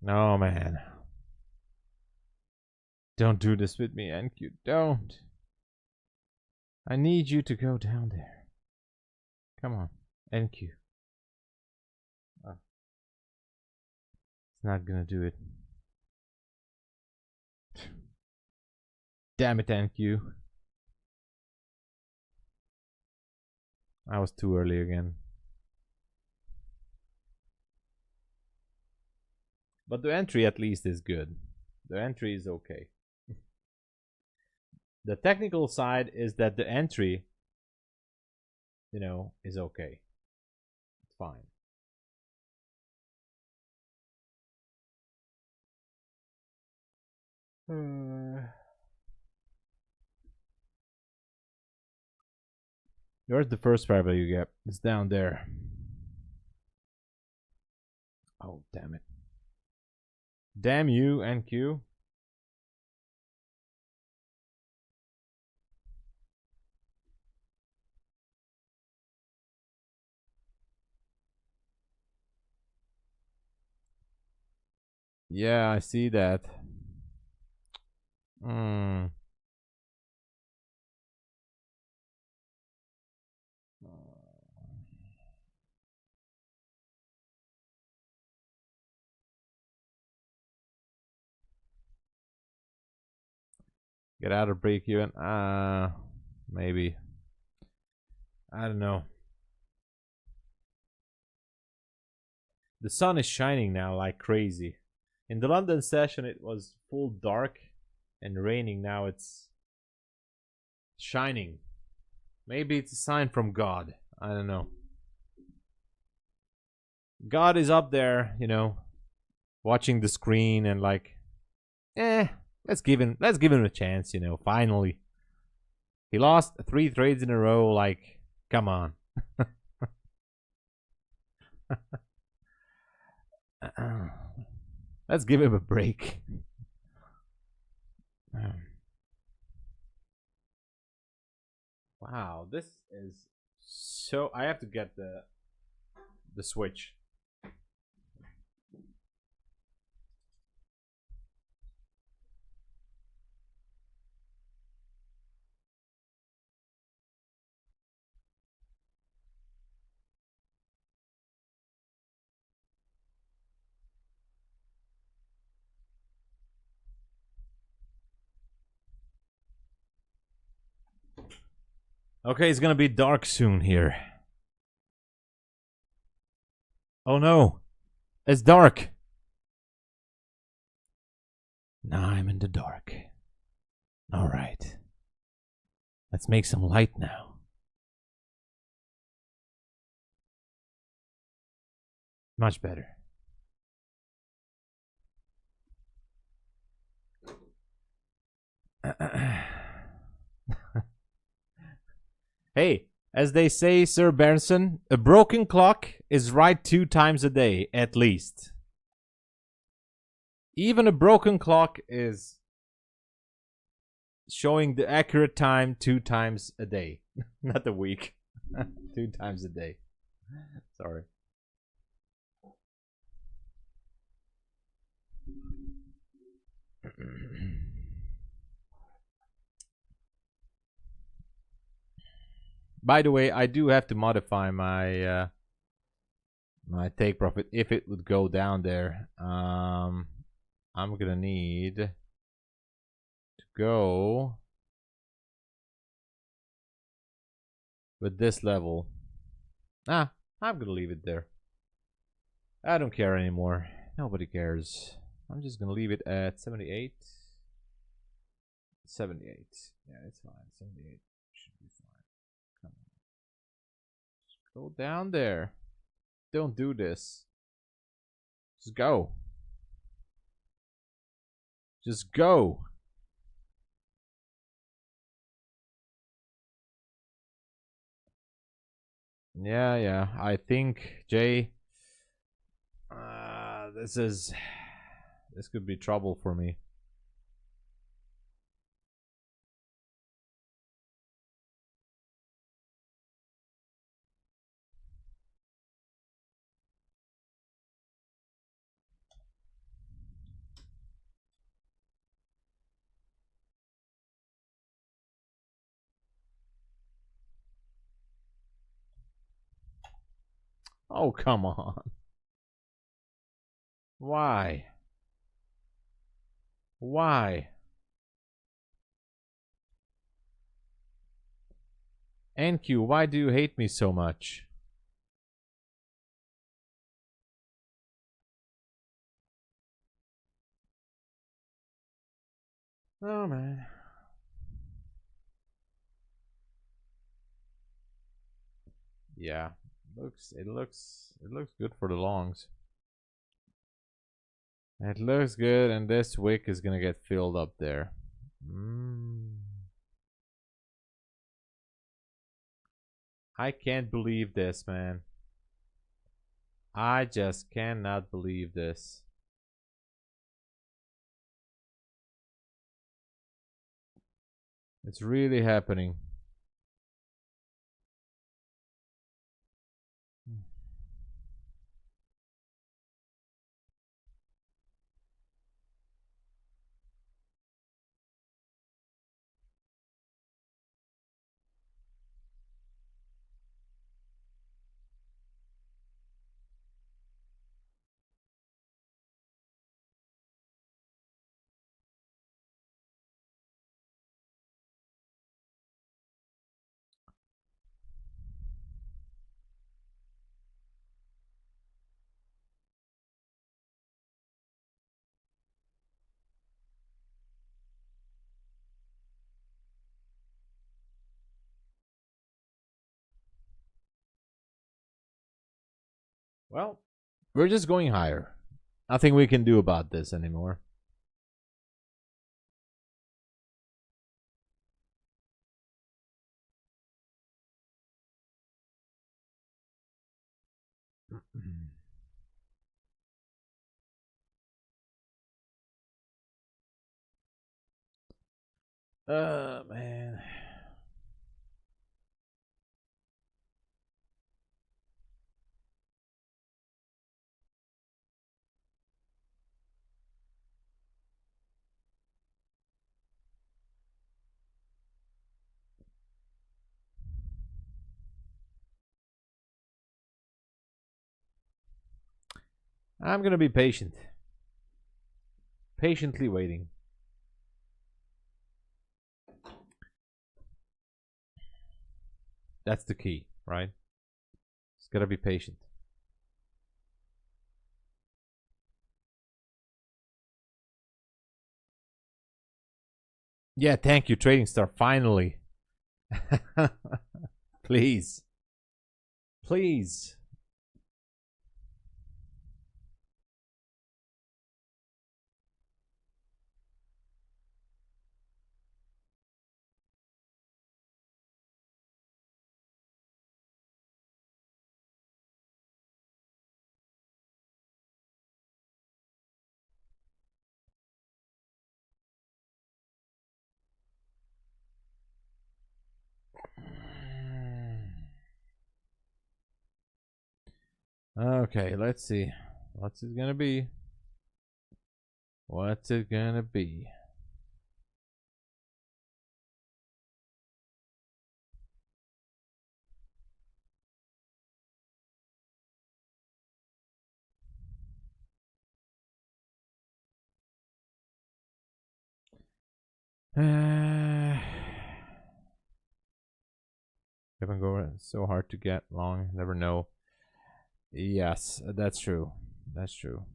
No, man. Don't do this with me, NQ. Don't. I need you to go down there. Come on, NQ. Oh. It's not gonna do it. Damn it, NQ. I was too early again. But the entry at least is good. The entry is okay. The technical side is that the entry, you know, is okay. It's fine. Where's the first variable you get? It's down there. Oh, damn it. Damn you, NQ. Yeah, I see that. Get out of break even. Maybe. I don't know. The sun is shining now like crazy. In the London session, it was full dark and raining. Now it's shining. Maybe it's a sign from God. I don't know. God is up there, you know, watching the screen and like, let's give him a chance, you know. Finally, he lost 3 trades in a row. Like, come on. Let's give him a break. Wow, this is so. I have to get the switch. Okay, it's gonna be dark soon here. Oh no, it's dark. Now I'm in the dark. All right, let's make some light now. Much better. Hey, as they say, Sir Berenson, a broken clock is right 2 times a day, at least. Even a broken clock is showing the accurate time 2 times a day. Not a week. 2 times a day. Sorry. By the way, I do have to modify my my take profit if it would go down there. I'm gonna need to go with this level. I'm gonna leave it there. I don't care anymore. Nobody cares. I'm just gonna leave it at 78. 78. Yeah, it's fine. 78 should be fine. Come on. Just go down there. Don't do this. Just go. Just go. Yeah. I think, Jay, this could be trouble for me. Oh, come on. Why? Why? NQ, why do you hate me so much? Oh man. Yeah. It looks good for the longs. It looks good, and this wick is gonna get filled up there. I can't believe this, man. I just cannot believe this. It's really happening. Well, we're just going higher. Nothing we can do about this anymore. Man. I'm gonna be patient. Patiently waiting. That's the key, right? It's gotta be patient. Yeah, thank you, Trading Star. Finally. Please. Please. Okay, let's see. What's it gonna be? What's it gonna be? Haven't go so hard to get long. Never know. Yes, that's true. That's true.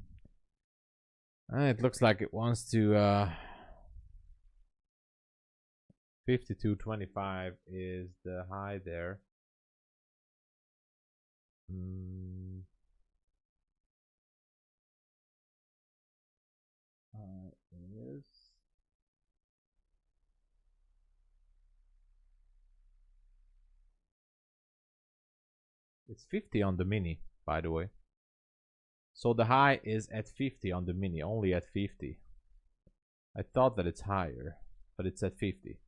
It looks like it wants to 52.25 is the high there. Is it's 50 on the mini, by the way. So the high is at 50 on the mini, only at 50. I thought that it's higher, but it's at 50.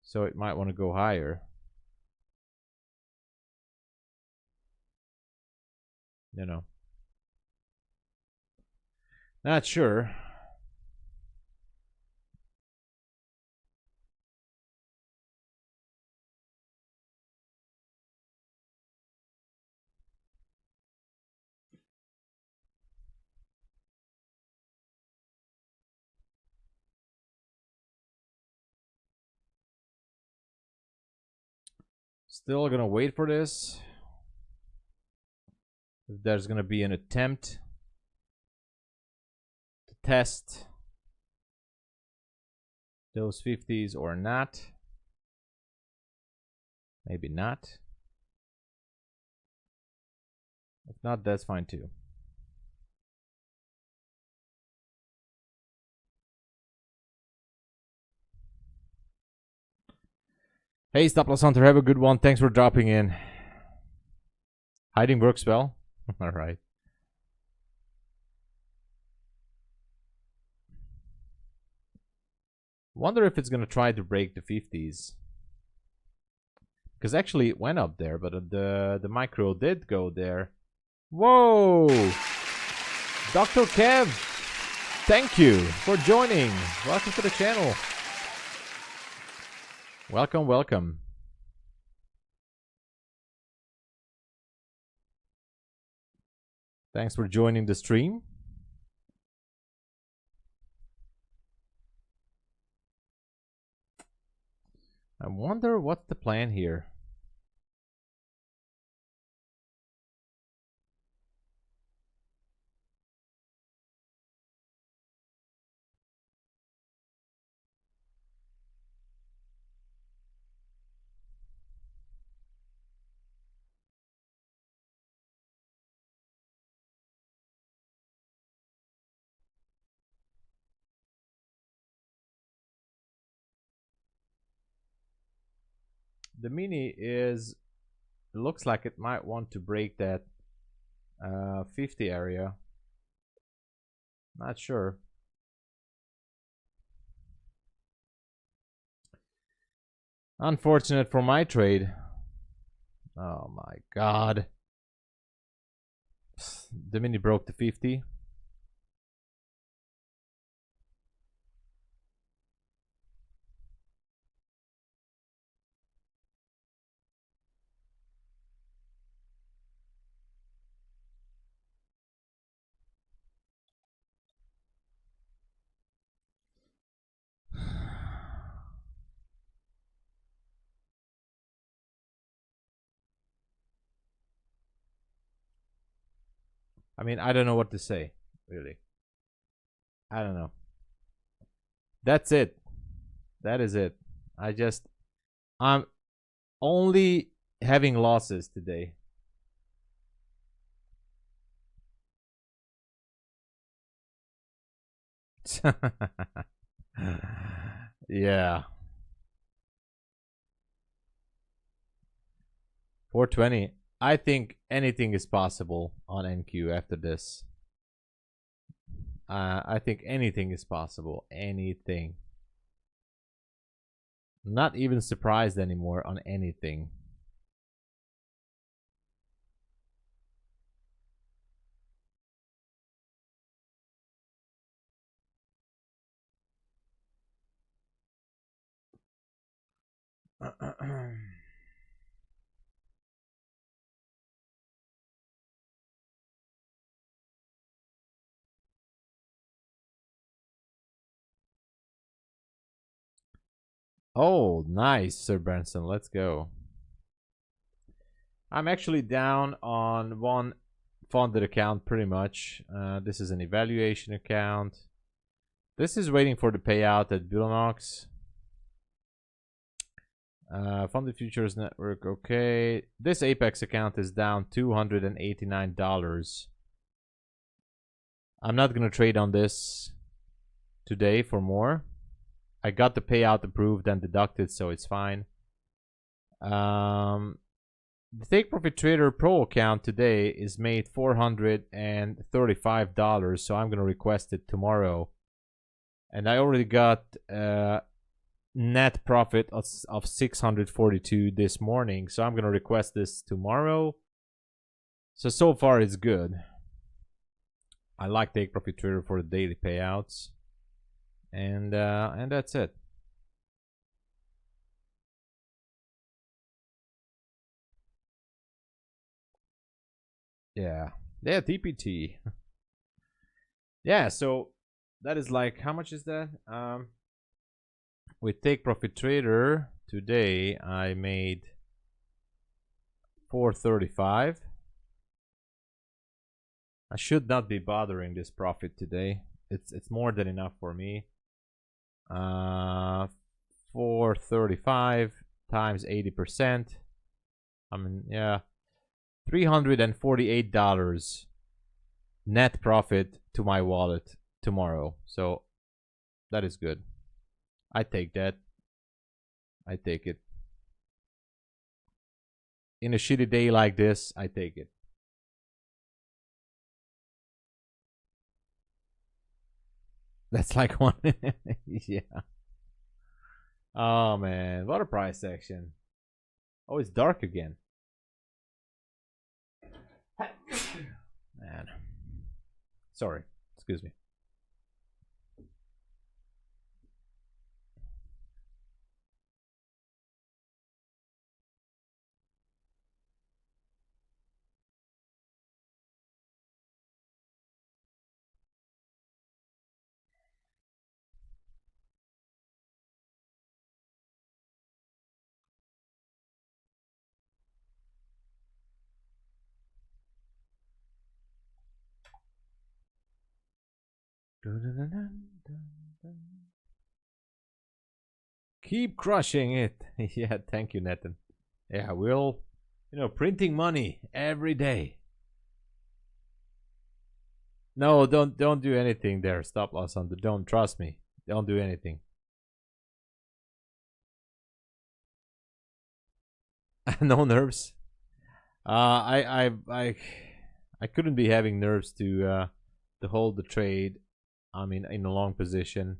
So it might want to go higher. You know. Not sure. Still gonna wait for this. If there's gonna be an attempt to test those 50s or not. Maybe not. If not, that's fine too. Hey, Stop Loss Hunter, have a good one. Thanks for dropping in. Hiding works well. All right. Wonder if it's gonna try to break the 50s. Because actually it went up there, but the micro did go there. Whoa! Dr. Kev, thank you for joining. Welcome to the channel. Welcome, welcome. Thanks for joining the stream. I wonder what's the plan here. The mini is, it looks like it might want to break that 50 area. Not sure. Unfortunate for my trade. Oh my god. The mini broke the 50. I mean, I don't know what to say, really. I don't know. That's it. That is it. I'm only having losses today. Yeah. 420. I think anything is possible on NQ after this. I think anything is possible. Anything. Not even surprised anymore on anything. Oh, nice, Sir Branson. Let's go. I'm actually down on one funded account pretty much. This is an evaluation account. This is waiting for the payout at Bulenox. Funded Futures Network, okay. This Apex account is down $289. I'm not going to trade on this today for more. I got the payout approved and deducted, so it's fine. The Take Profit Trader Pro account today is made $435, so I'm going to request it tomorrow. And I already got net profit of $642 this morning, so I'm going to request this tomorrow. So far it's good. I like Take Profit Trader for the daily payouts. And that's it. Yeah, TPT. Yeah, so that is like, how much is that? With Take Profit Trader today, I made 435. I should not be bothering this profit today. It's more than enough for me. 435 times 80%. I mean, yeah, $348 net profit to my wallet tomorrow. So that is good. I take that. I take it. In a shitty day like this, I take it. That's like one. Yeah. Oh man, what a price section. Oh, it's dark again. Man. Sorry. Excuse me. Keep crushing it. Yeah, thank you, Nathan. Yeah, we'll, printing money every day. No, don't do anything there. Stop loss on the don't trust me. Don't do anything. No nerves. I couldn't be having nerves to hold the trade. I mean, in a long position.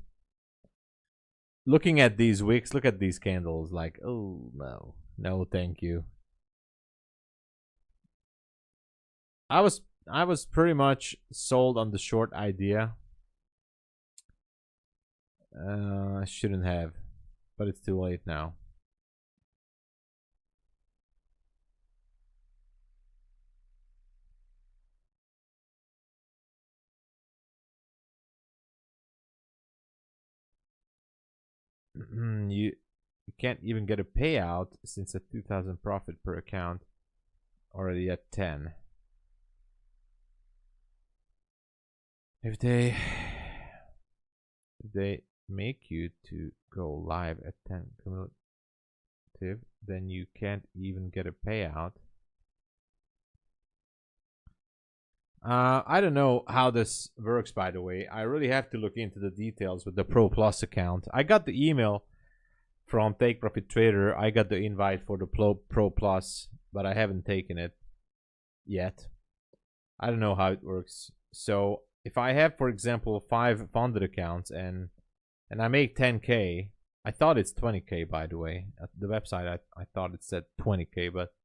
Looking at these wicks, look at these candles. Like, oh no, thank you. I was pretty much sold on the short idea. I shouldn't have, but it's too late now. You can't even get a payout since a 2,000 profit per account, already at 10. If they make you to go live at 10 cumulative, then you can't even get a payout. I don't know how this works, by the way. I really have to look into the details with the Pro Plus account. I got the email from Take Profit Trader. I got the invite for the Pro Plus, but I haven't taken it yet. I don't know how it works. So if I have, for example, 5 funded accounts and I make 10K, I thought it's 20K, by the way. At the website, I thought it said 20K, but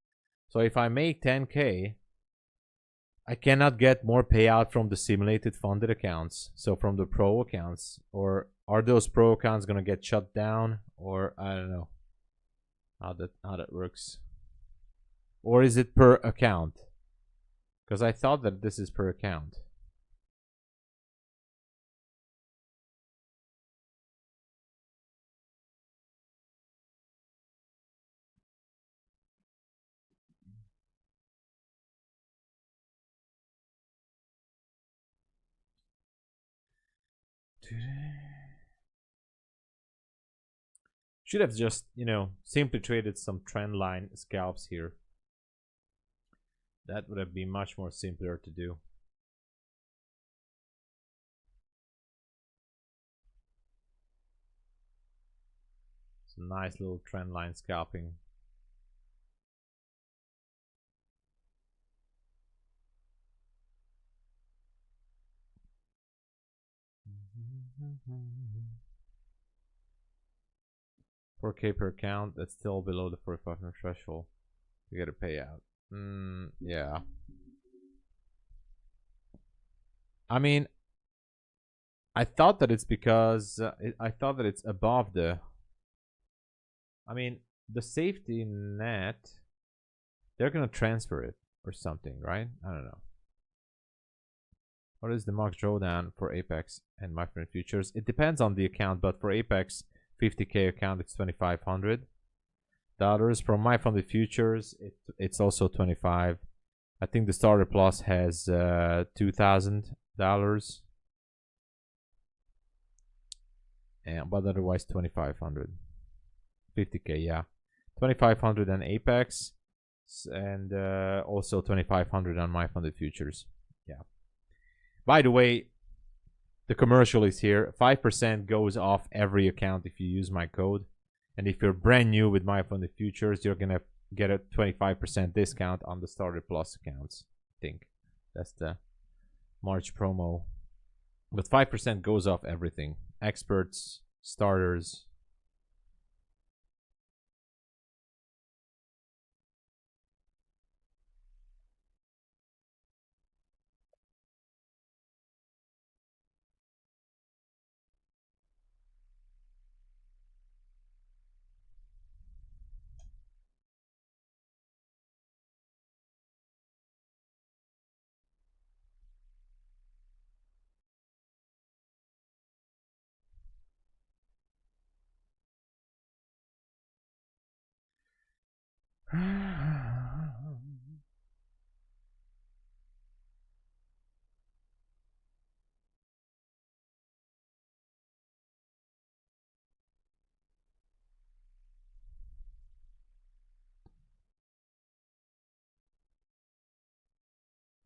so if I make 10K, I cannot get more payout from the simulated funded accounts, so from the pro accounts. Or are those pro accounts gonna get shut down? Or I don't know how that works. Or is it per account? Because I thought that this is per account. Should have just, simply traded some trend line scalps here. That would have been much more simpler to do. Some nice little trend line scalping. $4K per account, that's still below the 4500 threshold to get a payout. Yeah. I mean, I thought that it's because I thought that it's above the. I mean, the safety net. They're gonna transfer it or something, right? I don't know. What is the max drawdown for Apex and MyFundedFutures? It depends on the account, but for Apex 50K account, it's 2,500. From MyFundedFutures, it's also 25. I think the starter plus has $2,000, but otherwise 2,500, 50k, yeah, 2,500 on Apex, and also 2,500 on MyFundedFutures. Yeah. By the way, the commercial is here. 5% goes off every account if you use my code, and if you're brand new with MyFundedFutures, you're gonna get a 25% discount on the starter plus accounts. I think that's the March promo, but 5% goes off everything: experts, starters.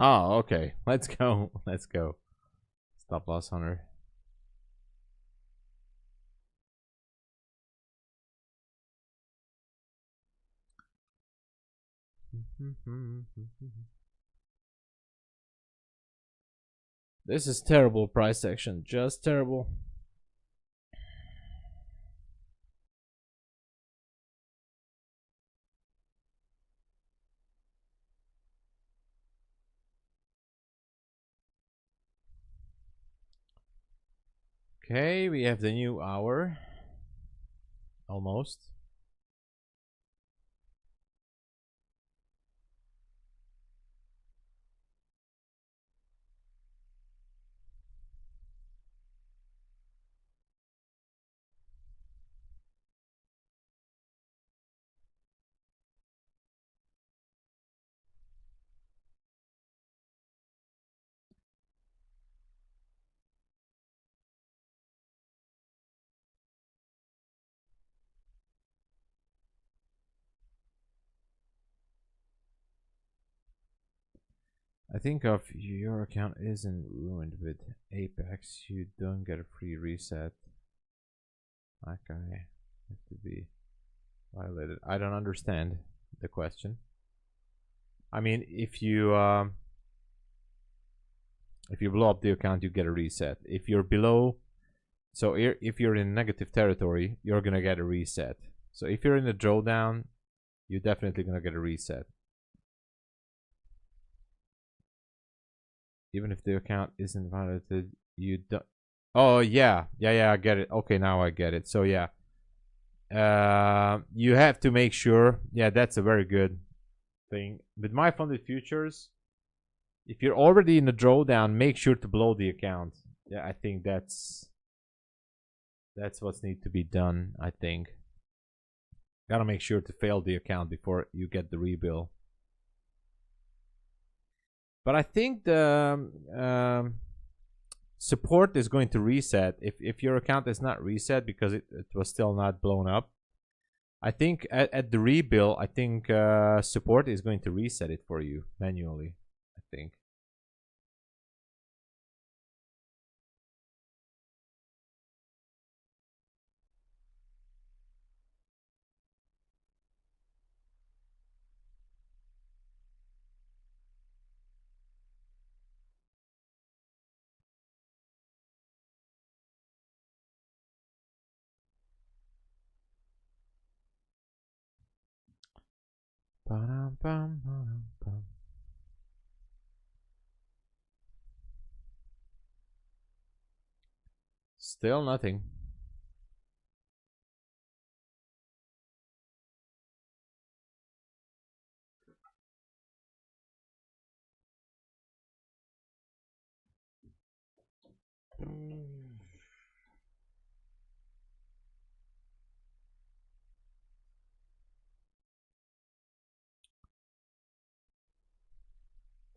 Oh, okay. Let's go. Let's go. Stop loss hunter. This is terrible price action. Just terrible. Okay, we have the new hour. Almost. I think if your account isn't ruined with Apex, you don't get a free reset. Okay, have to be violated. I don't understand the question. I mean, if you blow up the account, you get a reset. If you're below, so if you're in negative territory, you're gonna get a reset. So if you're in a drawdown, you're definitely gonna get a reset. Even if the account isn't violated, you don't. Oh yeah, I get it. Okay, now I get it. So yeah, you have to make sure. Yeah, that's a very good thing. With MyFundedFutures, if you're already in a drawdown, make sure to blow the account. Yeah, I think that's what's need to be done. I think gotta make sure to fail the account before you get the rebill. But I think the support is going to reset if your account is not reset because it was still not blown up. I think at the rebill, I think support is going to reset it for you manually. I think. Still nothing.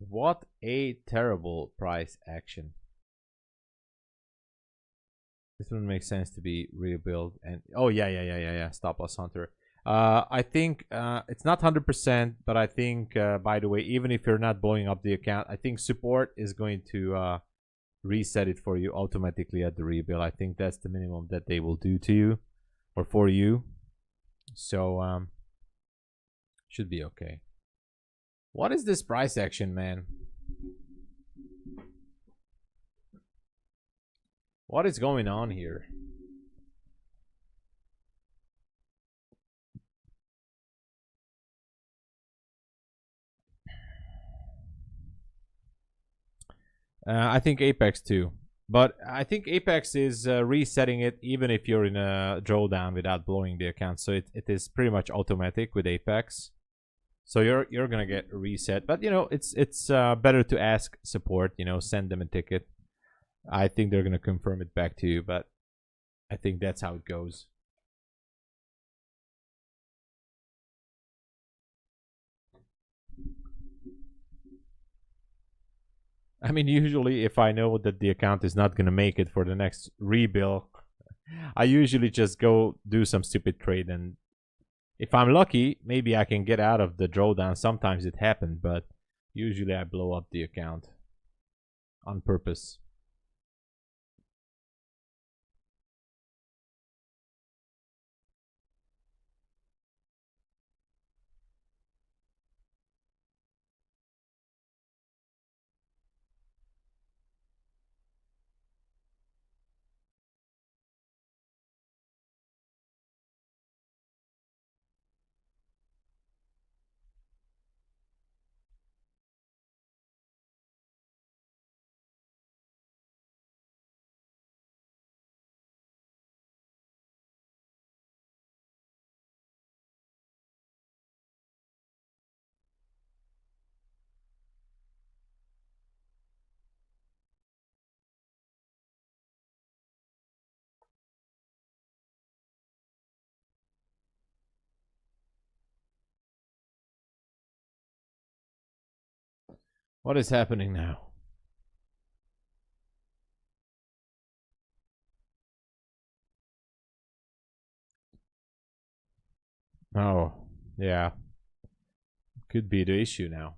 What a terrible price action. This one makes sense to be rebuilt. And oh yeah. Stop loss hunter. I think it's not 100%, but I think by the way, even if you're not blowing up the account, I think support is going to reset it for you automatically at the rebuild. I think that's the minimum that they will do to you or for you. So should be okay. What is this price action, man? What is going on here? I think Apex too. But I think Apex is resetting it even if you're in a drawdown without blowing the account. So it is pretty much automatic with Apex. So you're gonna get a reset. But you know, it's better to ask support, you know, send them a ticket. I think they're gonna confirm it back to you, but I think that's how it goes. I mean, usually if I know that the account is not gonna make it for the next rebuild, I usually just go do some stupid trade, and if I'm lucky, maybe I can get out of the drawdown. Sometimes it happens, but usually I blow up the account on purpose. What is happening now? Oh, yeah. Could be the issue now.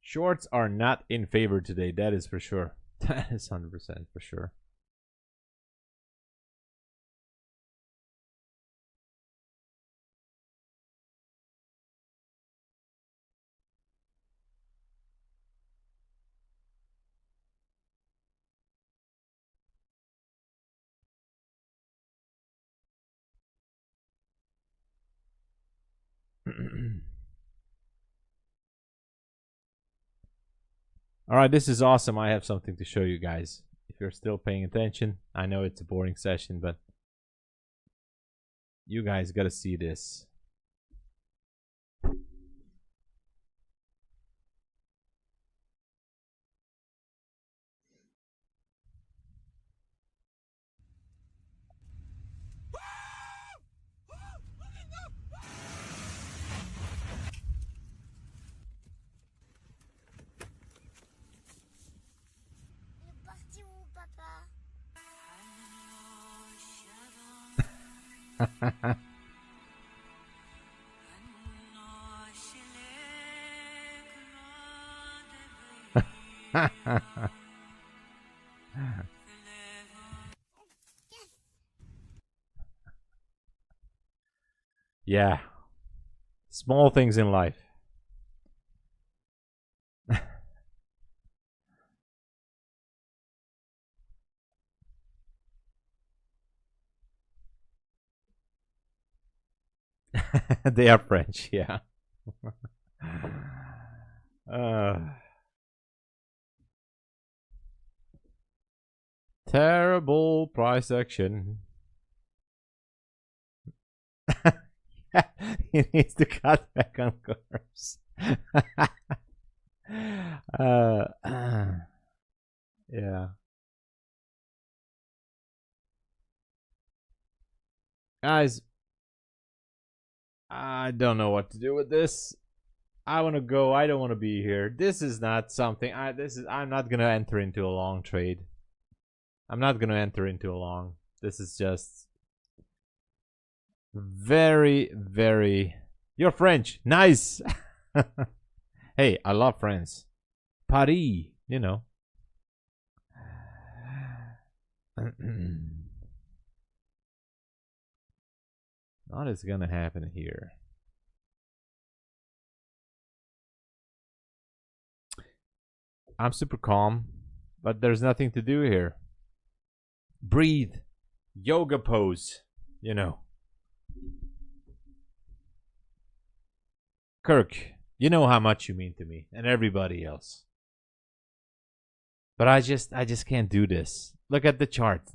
Shorts are not in favor today, that is for sure. That is 100% for sure. All right, this is awesome. I have something to show you guys. If you're still paying attention, I know it's a boring session, but you guys got to see this. Yeah. Small things in life. They are French, yeah. Terrible price action. He needs to cut back on carbs. uh, yeah. Guys, I don't know what to do with this. I want to go. I don't want to be here. This is not something. I'm not gonna enter into a long trade. I'm not gonna enter into a long. This is just very, very. You're French. Nice. Hey, I love France. Paris, you know. What is gonna happen here? I'm super calm, but there's nothing to do here. Breathe. Yoga pose, you know. Kirk, you know how much you mean to me and everybody else. But I just can't do this. Look at the chart.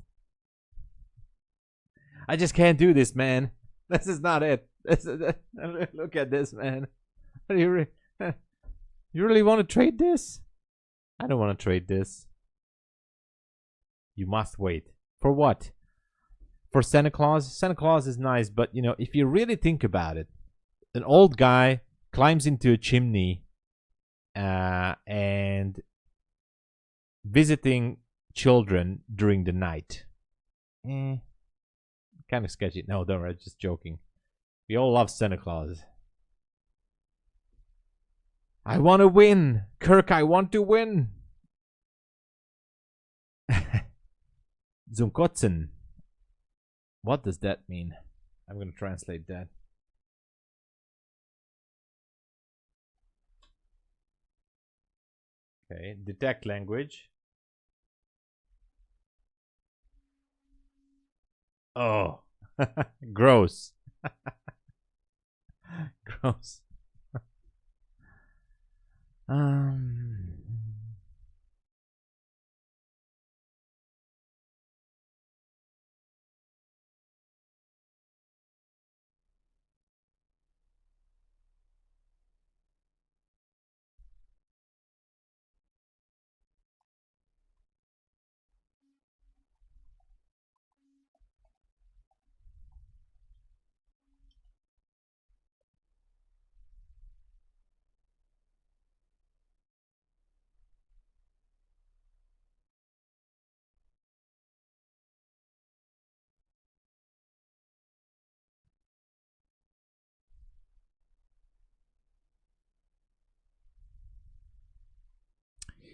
I just can't do this, man. This is not it. Look at this, man. You really want to trade this? I don't want to trade this. You must wait. For what? For Santa Claus? Santa Claus is nice, but you know, if you really think about it, an old guy climbs into a chimney and visiting children during the night. Kind of sketchy. No, don't worry, just joking. We all love Santa Claus. I want to win. Kirk, I want to win. Zumkotzen. What does that mean? I'm going to translate that. Okay, detect language. Oh, gross. Gross.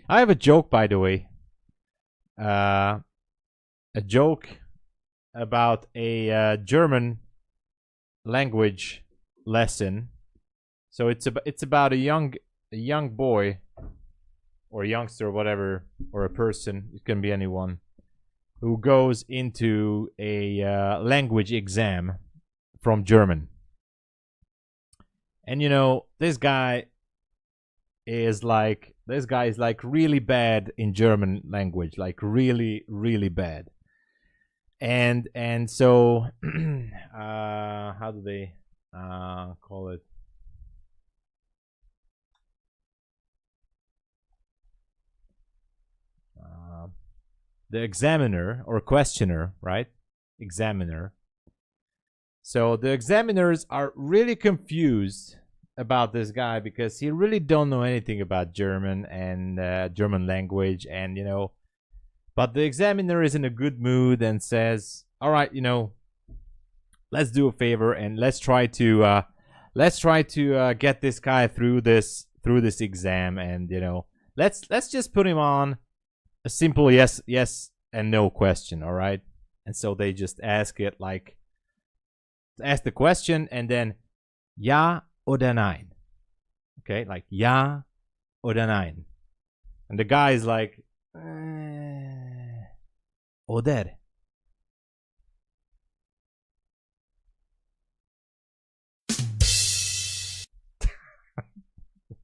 I have a joke, by the way. A joke about a German language lesson. So it's about a young boy or a youngster, or whatever, or a person. It can be anyone who goes into a language exam from German. And you know, this guy is like really bad in German language, like really, really bad. And so how do they call it? The examiner or questioner, right? Examiner. So the examiners are really confused about this guy because he really don't know anything about German and German language, and you know, but the examiner is in a good mood and says, all right, you know, let's do a favor and let's try to get this guy through this exam, and you know, let's just put him on a simple yes and no question. All right. And so they just ask it, like, ask the question and then ja oder nein. Okay, like ja oder nein. And the guy is like oder.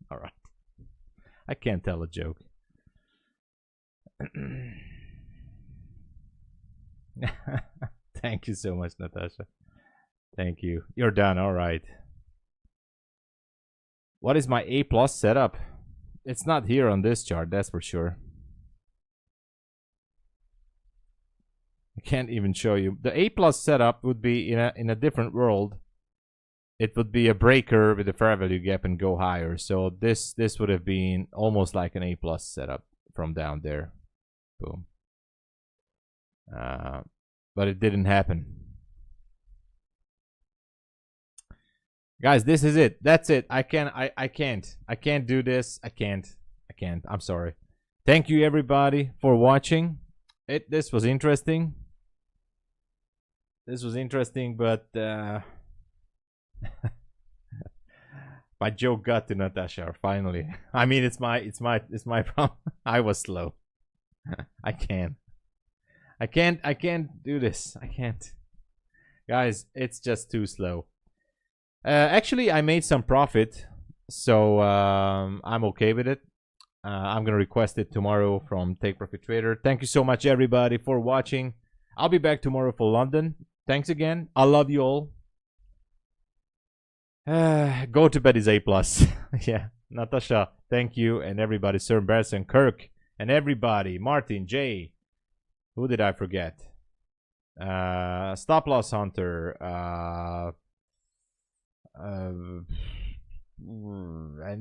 All right. I can't tell a joke. Thank you so much, Natasha. Thank you. You're done. All right. What is my A+ setup? It's not here on this chart, that's for sure. I can't even show you. The A plus setup would be in a different world. It would be a breaker with a fair value gap and go higher. So this would have been almost like an A plus setup from down there. Boom. But it didn't happen. Guys, this is it. That's it. I can't do this. I can't. I'm sorry. Thank you everybody for watching. This was interesting. This was interesting, but my joke got to Natasha finally. I mean, it's my problem. I was slow. I can't do this. I can't. Guys, it's just too slow. Actually, I made some profit, so I'm okay with it. I'm gonna request it tomorrow from Take Profit Trader. Thank you so much, everybody, for watching. I'll be back tomorrow for London. Thanks again. I love you all. Go to bed is A plus. Yeah, Natasha, thank you, and everybody, Sir Barson, Kirk, and everybody, Martin, Jay. Who did I forget? Stop Loss Hunter. And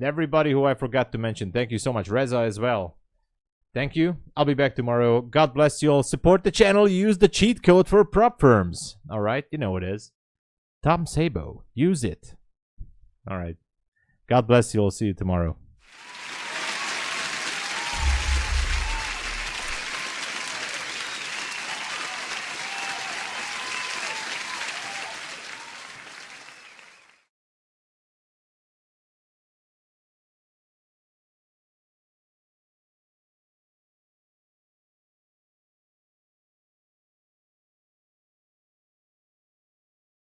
everybody who I forgot to mention. Thank you so much. Reza as well. Thank you. I'll be back tomorrow. God bless you all. Support the channel. Use the cheat code for prop firms. All right. You know what it is. TOMSABO. Use it. All right. God bless you all. See you tomorrow.